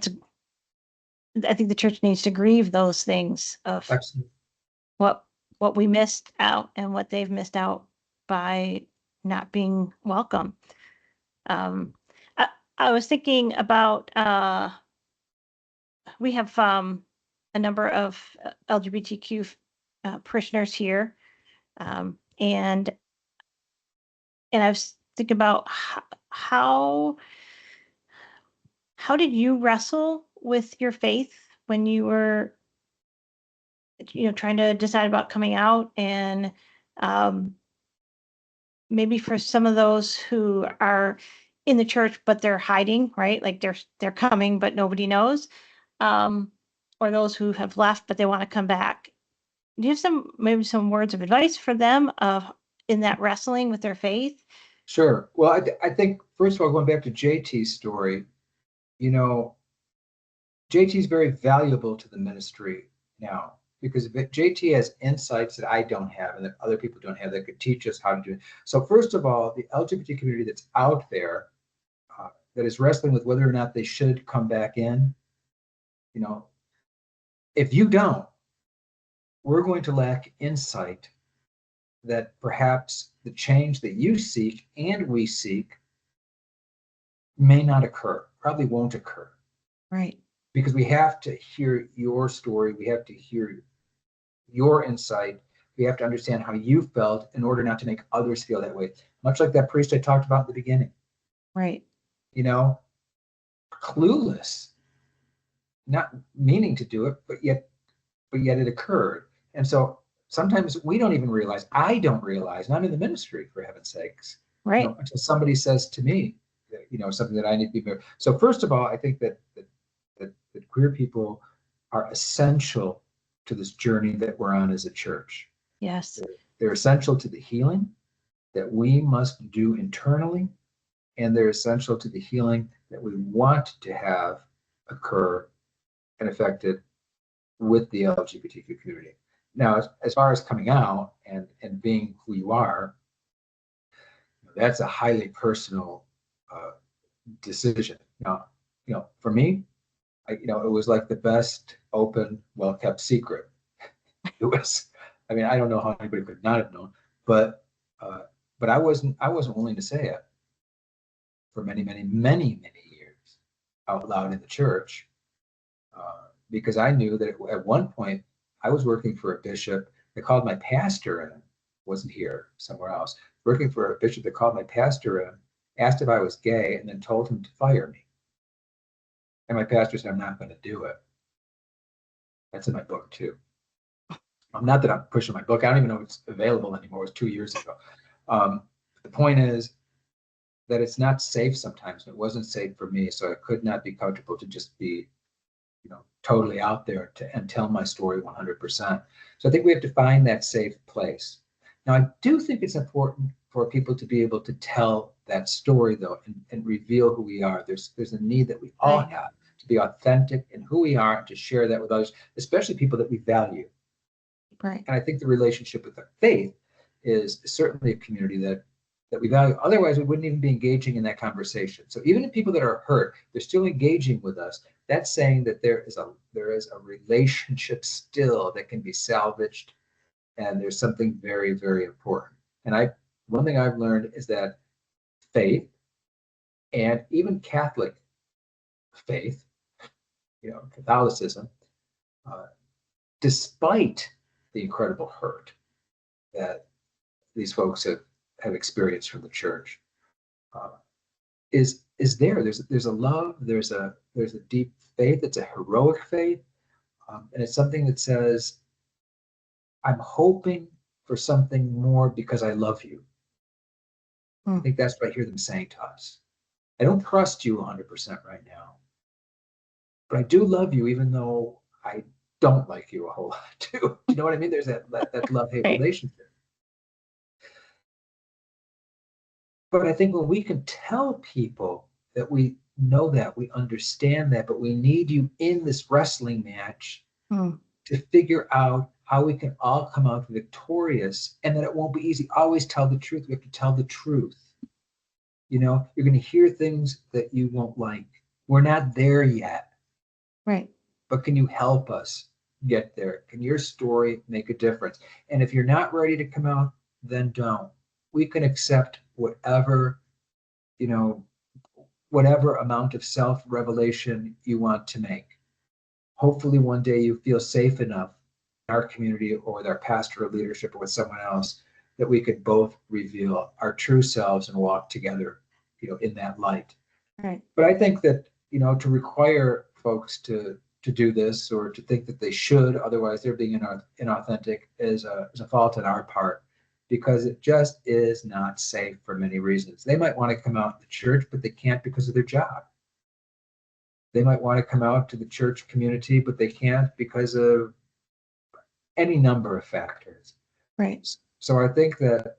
I think the church needs to grieve those things of Absolutely. what we missed out and what they've missed out by not being welcome. Um, I, I was thinking about we have a number of LGBTQ parishioners here, and I was thinking about how did you wrestle with your faith when you were, trying to decide about coming out, and um, maybe for some of those who are in the church but they're hiding, right? Like they're coming but nobody knows, um, or those who have left but they want to come back. Do you have maybe some words of advice for them of in that wrestling with their faith? Sure. Well, I think, first of all, going back to JT's story, you know, JT is very valuable to the ministry now because JT has insights that I don't have and that other people don't have that could teach us how to do it. So, first of all, the LGBT community that's out there that is wrestling with whether or not they should come back in, you know, if you don't, we're going to lack insight that perhaps the change that you seek and we seek may not occur, probably won't occur. Right. Because we have to hear your story, we have to hear your insight, we have to understand how you felt in order not to make others feel that way. Much like that priest I talked about in the beginning. Right. You know, clueless, not meaning to do it, but yet it occurred. And so sometimes we don't even realize, I don't realize, not in the ministry, for heaven's sakes, Right. until somebody says to me, something that I need to be very. So first of all, I think that queer people are essential to this journey that we're on as a church. Yes. They're essential to the healing that we must do internally, and they're essential to the healing that we want to have occur and affected with the LGBTQ community. Now, as far as coming out and being who you are, that's a highly personal decision. Now, for me, it was like the best open, well-kept secret. It was, I mean, I don't know how anybody could not have known, but I wasn't willing to say it for many, many, many, many years out loud in the church, because I knew that at one point I was working for a bishop that called my pastor in, wasn't here, somewhere else, working for a bishop that called my pastor in, asked if I was gay, and then told him to fire me. And my pastor said, I'm not going to do it. That's in my book too. Not that I'm pushing my book. I don't even know if it's available anymore. It was 2 years ago. The point is that it's not safe sometimes. It wasn't safe for me. So I could not be comfortable to just be, totally out there and tell my story 100%. So I think we have to find that safe place. Now, I do think it's important for people to be able to tell that story, though, and reveal who we are. There's a need that we all have to be authentic in who we are and to share that with others, especially people that we value. Right. And I think the relationship with our faith is certainly a community that we value. Otherwise, we wouldn't even be engaging in that conversation. So even if people that are hurt, they're still engaging with us. That's saying that there is a relationship still that can be salvaged, and there's something very, very important. And one thing I've learned is that faith, and even Catholic faith, Catholicism, despite the incredible hurt that these folks have experienced from the church, is there. There's a love. There's a deep faith. It's a heroic faith, and it's something that says, "I'm hoping for something more because I love you." I think that's what I hear them saying to us. I don't trust you 100% right now, but I do love you, even though I don't like you a whole lot too. You know what I mean? There's that love-hate Right. relationship. But I think when we can tell people that we know that, we understand that, but we need you in this wrestling match to figure out how we can all come out victorious, and that it won't be easy. Always tell the truth. We have to tell the truth. You're going to hear things that you won't like. We're not there yet. Right. but can you help us get there? Can your story make a difference? And if you're not ready to come out, then don't. We can accept whatever, whatever amount of self-revelation you want to make. Hopefully one day you feel safe enough in our community or with our pastoral leadership or with someone else that we could both reveal our true selves and walk together, in that light. Right. But I think that, to require folks to do this or to think that they should, otherwise they're being inauthentic, is a fault on our part, because it just is not safe for many reasons. They might want to come out to the church, but they can't because of their job. They might want to come out to the church community, but they can't because of any number of factors. Right. So I think that,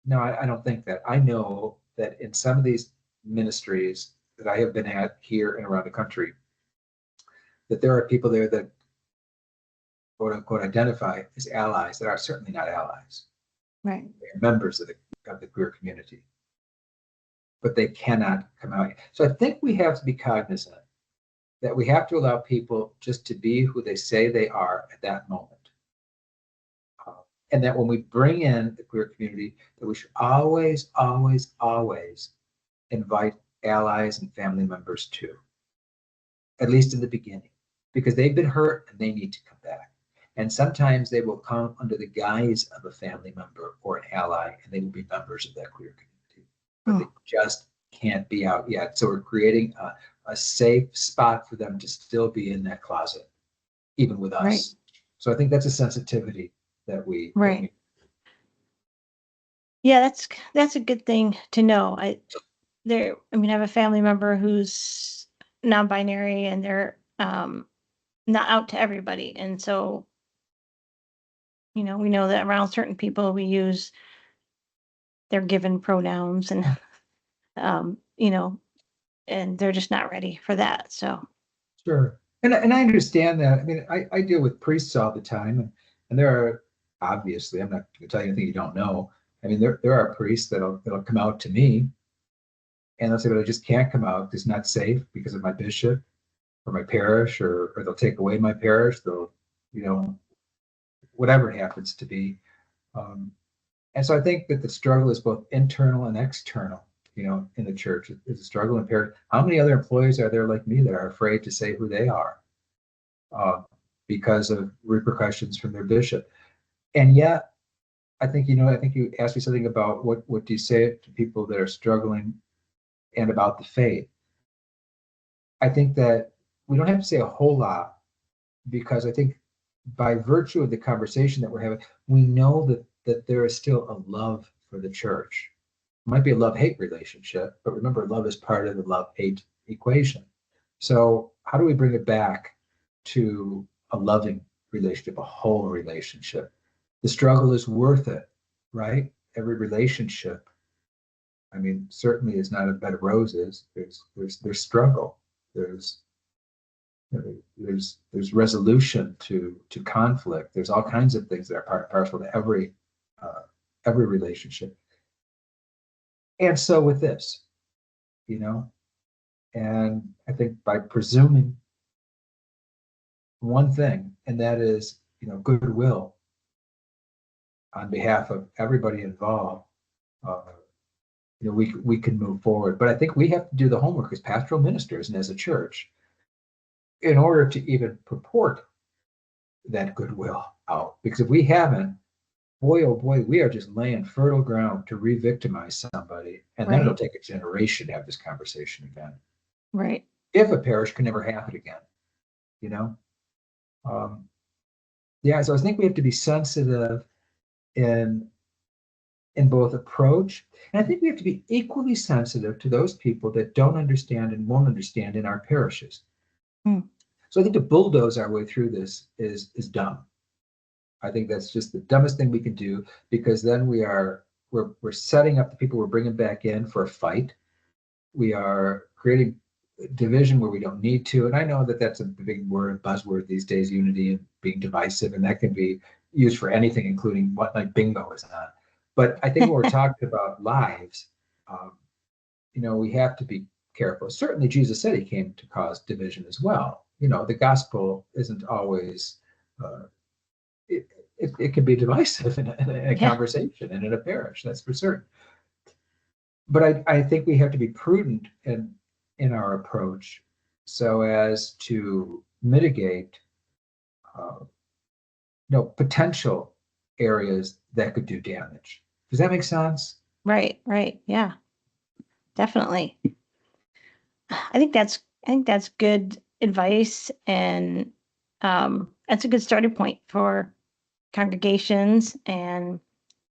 no, I don't think that. I know that in some of these ministries that I have been at here and around the country, that there are people there that quote unquote identify as allies that are certainly not allies. Right. They're members of the queer community, but they cannot come out. So I think we have to be cognizant that we have to allow people just to be who they say they are at that moment. And that when we bring in the queer community, that we should always, always, always invite allies and family members too, at least in the beginning, because they've been hurt and they need to come back. And sometimes they will come under the guise of a family member or an ally, and they will be members of that queer community, but they just can't be out yet. So we're creating a safe spot for them to still be in that closet, even with us. Right. So I think that's a sensitivity that we. Right. Yeah, that's a good thing to know. I have a family member who's non-binary, and they're not out to everybody. And so, we know that around certain people we use their given pronouns, and and they're just not ready for that. So Sure. And I understand that. I mean, I deal with priests all the time, and there are, obviously, I'm not going to tell you anything you don't know. I mean, there are priests that'll come out to me and they'll say, but I just can't come out. It's not safe because of my bishop or my parish, or they'll take away my parish. They'll, whatever it happens to be. And so I think that the struggle is both internal and external, in the church. It's a struggle in parish. How many other employees are there like me that are afraid to say who they are because of repercussions from their bishop? And yet, I think you asked me something about what do you say to people that are struggling and about the faith. I think that we don't have to say a whole lot, because I think by virtue of the conversation that we're having, we know that there is still a love for the church. It might be a love-hate relationship, but remember, love is part of the love-hate equation. So how do we bring it back to a loving relationship, a whole relationship? The struggle is worth it, right? Every relationship, I mean, certainly is not a bed of roses. There's struggle. There's resolution to conflict. There's all kinds of things that are part and parcel to every relationship. And so with this, and I think by presuming one thing, and that is, goodwill on behalf of everybody involved, we can move forward. But I think we have to do the homework as pastoral ministers and as a church in order to even purport that goodwill out. Because if we haven't, boy, oh boy, we are just laying fertile ground to re-victimize somebody. And then it'll take a generation to have this conversation again. Right. If a parish can never have it again, so I think we have to be sensitive in both approach. And I think we have to be equally sensitive to those people that don't understand and won't understand in our parishes. So I think to bulldoze our way through this is dumb. I think that's just the dumbest thing we can do, because then we're setting up the people we're bringing back in for a fight. We are creating division where we don't need to. And I know that that's a big word, buzzword these days, unity and being divisive, and that can be used for anything, including what night bingo is on. But I think when we're talking about lives, we have to be careful. Certainly, Jesus said he came to cause division as well. The gospel isn't always, it can be divisive in a Yeah. conversation and in a parish, that's for certain. But I think we have to be prudent in our approach so as to mitigate potential areas that could do damage. Does that make sense? Right. Yeah, definitely. I think that's good advice, and that's a good starting point for congregations and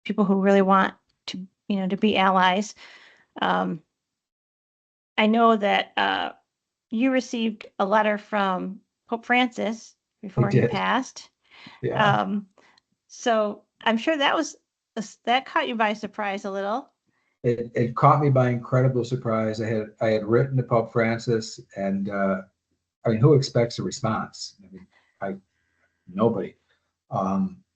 people who really want to be allies. Um, I know that you received a letter from Pope Francis I before he did. passed. Yeah. So I'm sure that caught you by surprise a little. It caught me by incredible surprise. I had written to Pope Francis, and I mean, who expects a response? I mean, nobody.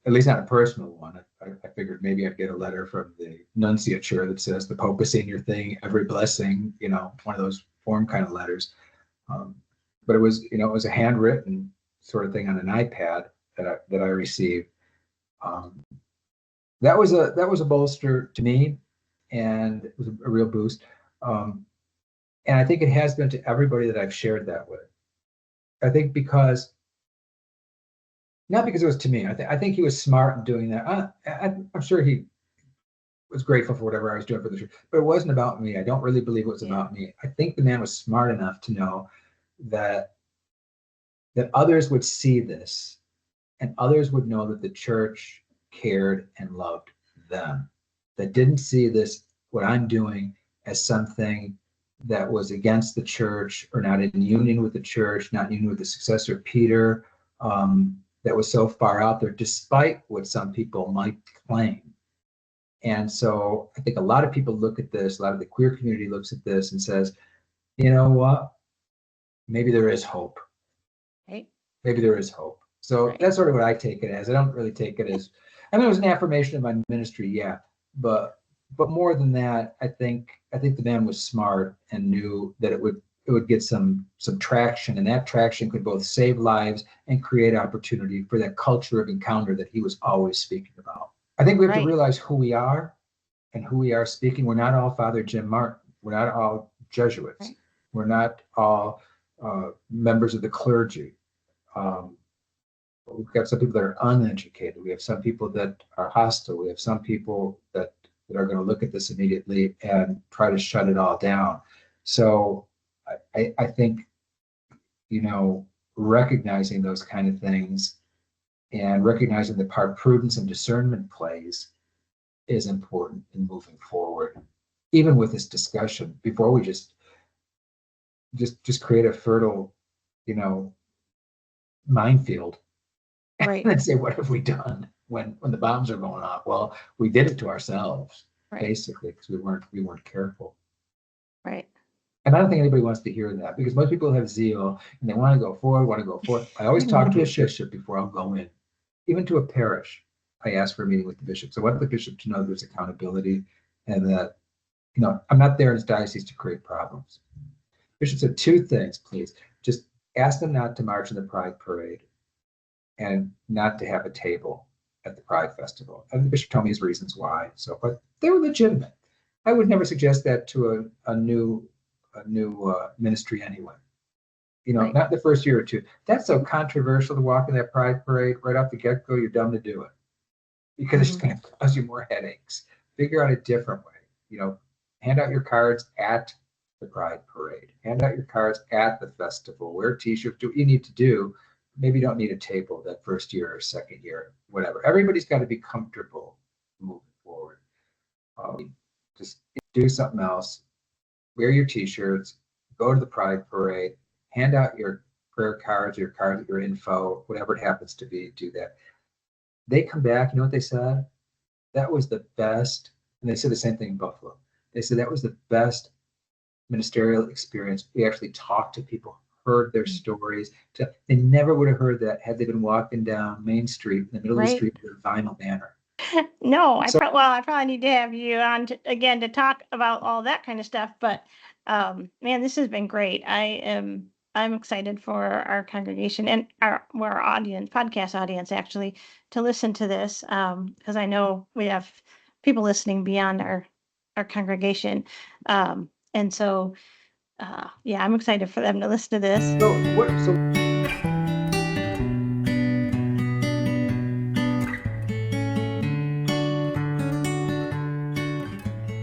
At least not a personal one. I figured maybe I'd get a letter from the nunciature that says the Pope is saying your thing, every blessing, one of those form kind of letters. But it was a handwritten sort of thing on an iPad that I received. That was a bolster to me, and it was a real boost. And I think it has been to everybody that I've shared that with. I think not because it was to me. I think he was smart in doing that. I'm sure he was grateful for whatever I was doing for the church, but it wasn't about me. I don't really believe it was about me. I think the man was smart enough to know that others would see this, and others would know that the church cared and loved them. That didn't see this, what I'm doing, as something that was against the church or not in union with the church, not in union with the successor Peter, that was so far out there, despite what some people might claim. And so I think a lot of people look at this, a lot of the queer community looks at this and says, you know what? Maybe there is hope. Right. Maybe there is hope. So Right. that's sort of what I take it as. I don't really take it as, I mean, it was an affirmation of my ministry, yeah, but more than that, I think the man was smart and knew that it would get some traction, and that traction could both save lives and create opportunity for that culture of encounter that he was always speaking about. I think we have to realize who we are and who we are speaking. We're not all Father Jim Martin. We're not all Jesuits. Right. We're not all members of the clergy. We've got some people that are uneducated. We have some people that are hostile. We have some people that are going to look at this immediately and try to shut it all down. So I think, recognizing those kind of things and recognizing the part prudence and discernment plays is important in moving forward, even with this discussion, before we just create a fertile, minefield. Right. And say, what have we done when the bombs are going off? Well, we did it to ourselves, basically, because we weren't careful. Right. And I don't think anybody wants to hear that, because most people have zeal and they want to go forward. I always talk to a bishop before I'll go in, even to a parish. I ask for a meeting with the bishop. So I want the bishop to know there's accountability, and that, I'm not there in his diocese to create problems. Bishop said 2 things, please. Just ask them not to march in the Pride Parade, and not to have a table at the Pride Festival. And the bishop told me his reasons why. So, but they were legitimate. I would never suggest that to a new ministry anyway. Not the first year or 2. That's so controversial to walk in that Pride Parade right off the get-go. You're dumb to do it, because it's going to cause you more headaches. Figure out a different way. Hand out your cards at the Pride Parade. Hand out your cards at the festival. Wear T-shirts. Do what you need to do. Maybe you don't need a table that first year or second year, whatever. Everybody's got to be comfortable moving forward. Just do something else. Wear your T-shirts. Go to the Pride Parade. Hand out your prayer cards, your info, whatever it happens to be. Do that. They come back. You know what they said? That was the best. And they said the same thing in Buffalo. They said that was the best ministerial experience. We actually talked to people, heard their stories. They never would have heard that had they been walking down Main Street in the middle of the street with a vinyl banner. No, I probably need to have you on again to talk about all that kind of stuff. But Man, this has been great. I'm excited for our congregation and our audience, podcast audience, actually, to listen to this, because I know we have people listening beyond our congregation, and so yeah, I'm excited for them to listen to this. So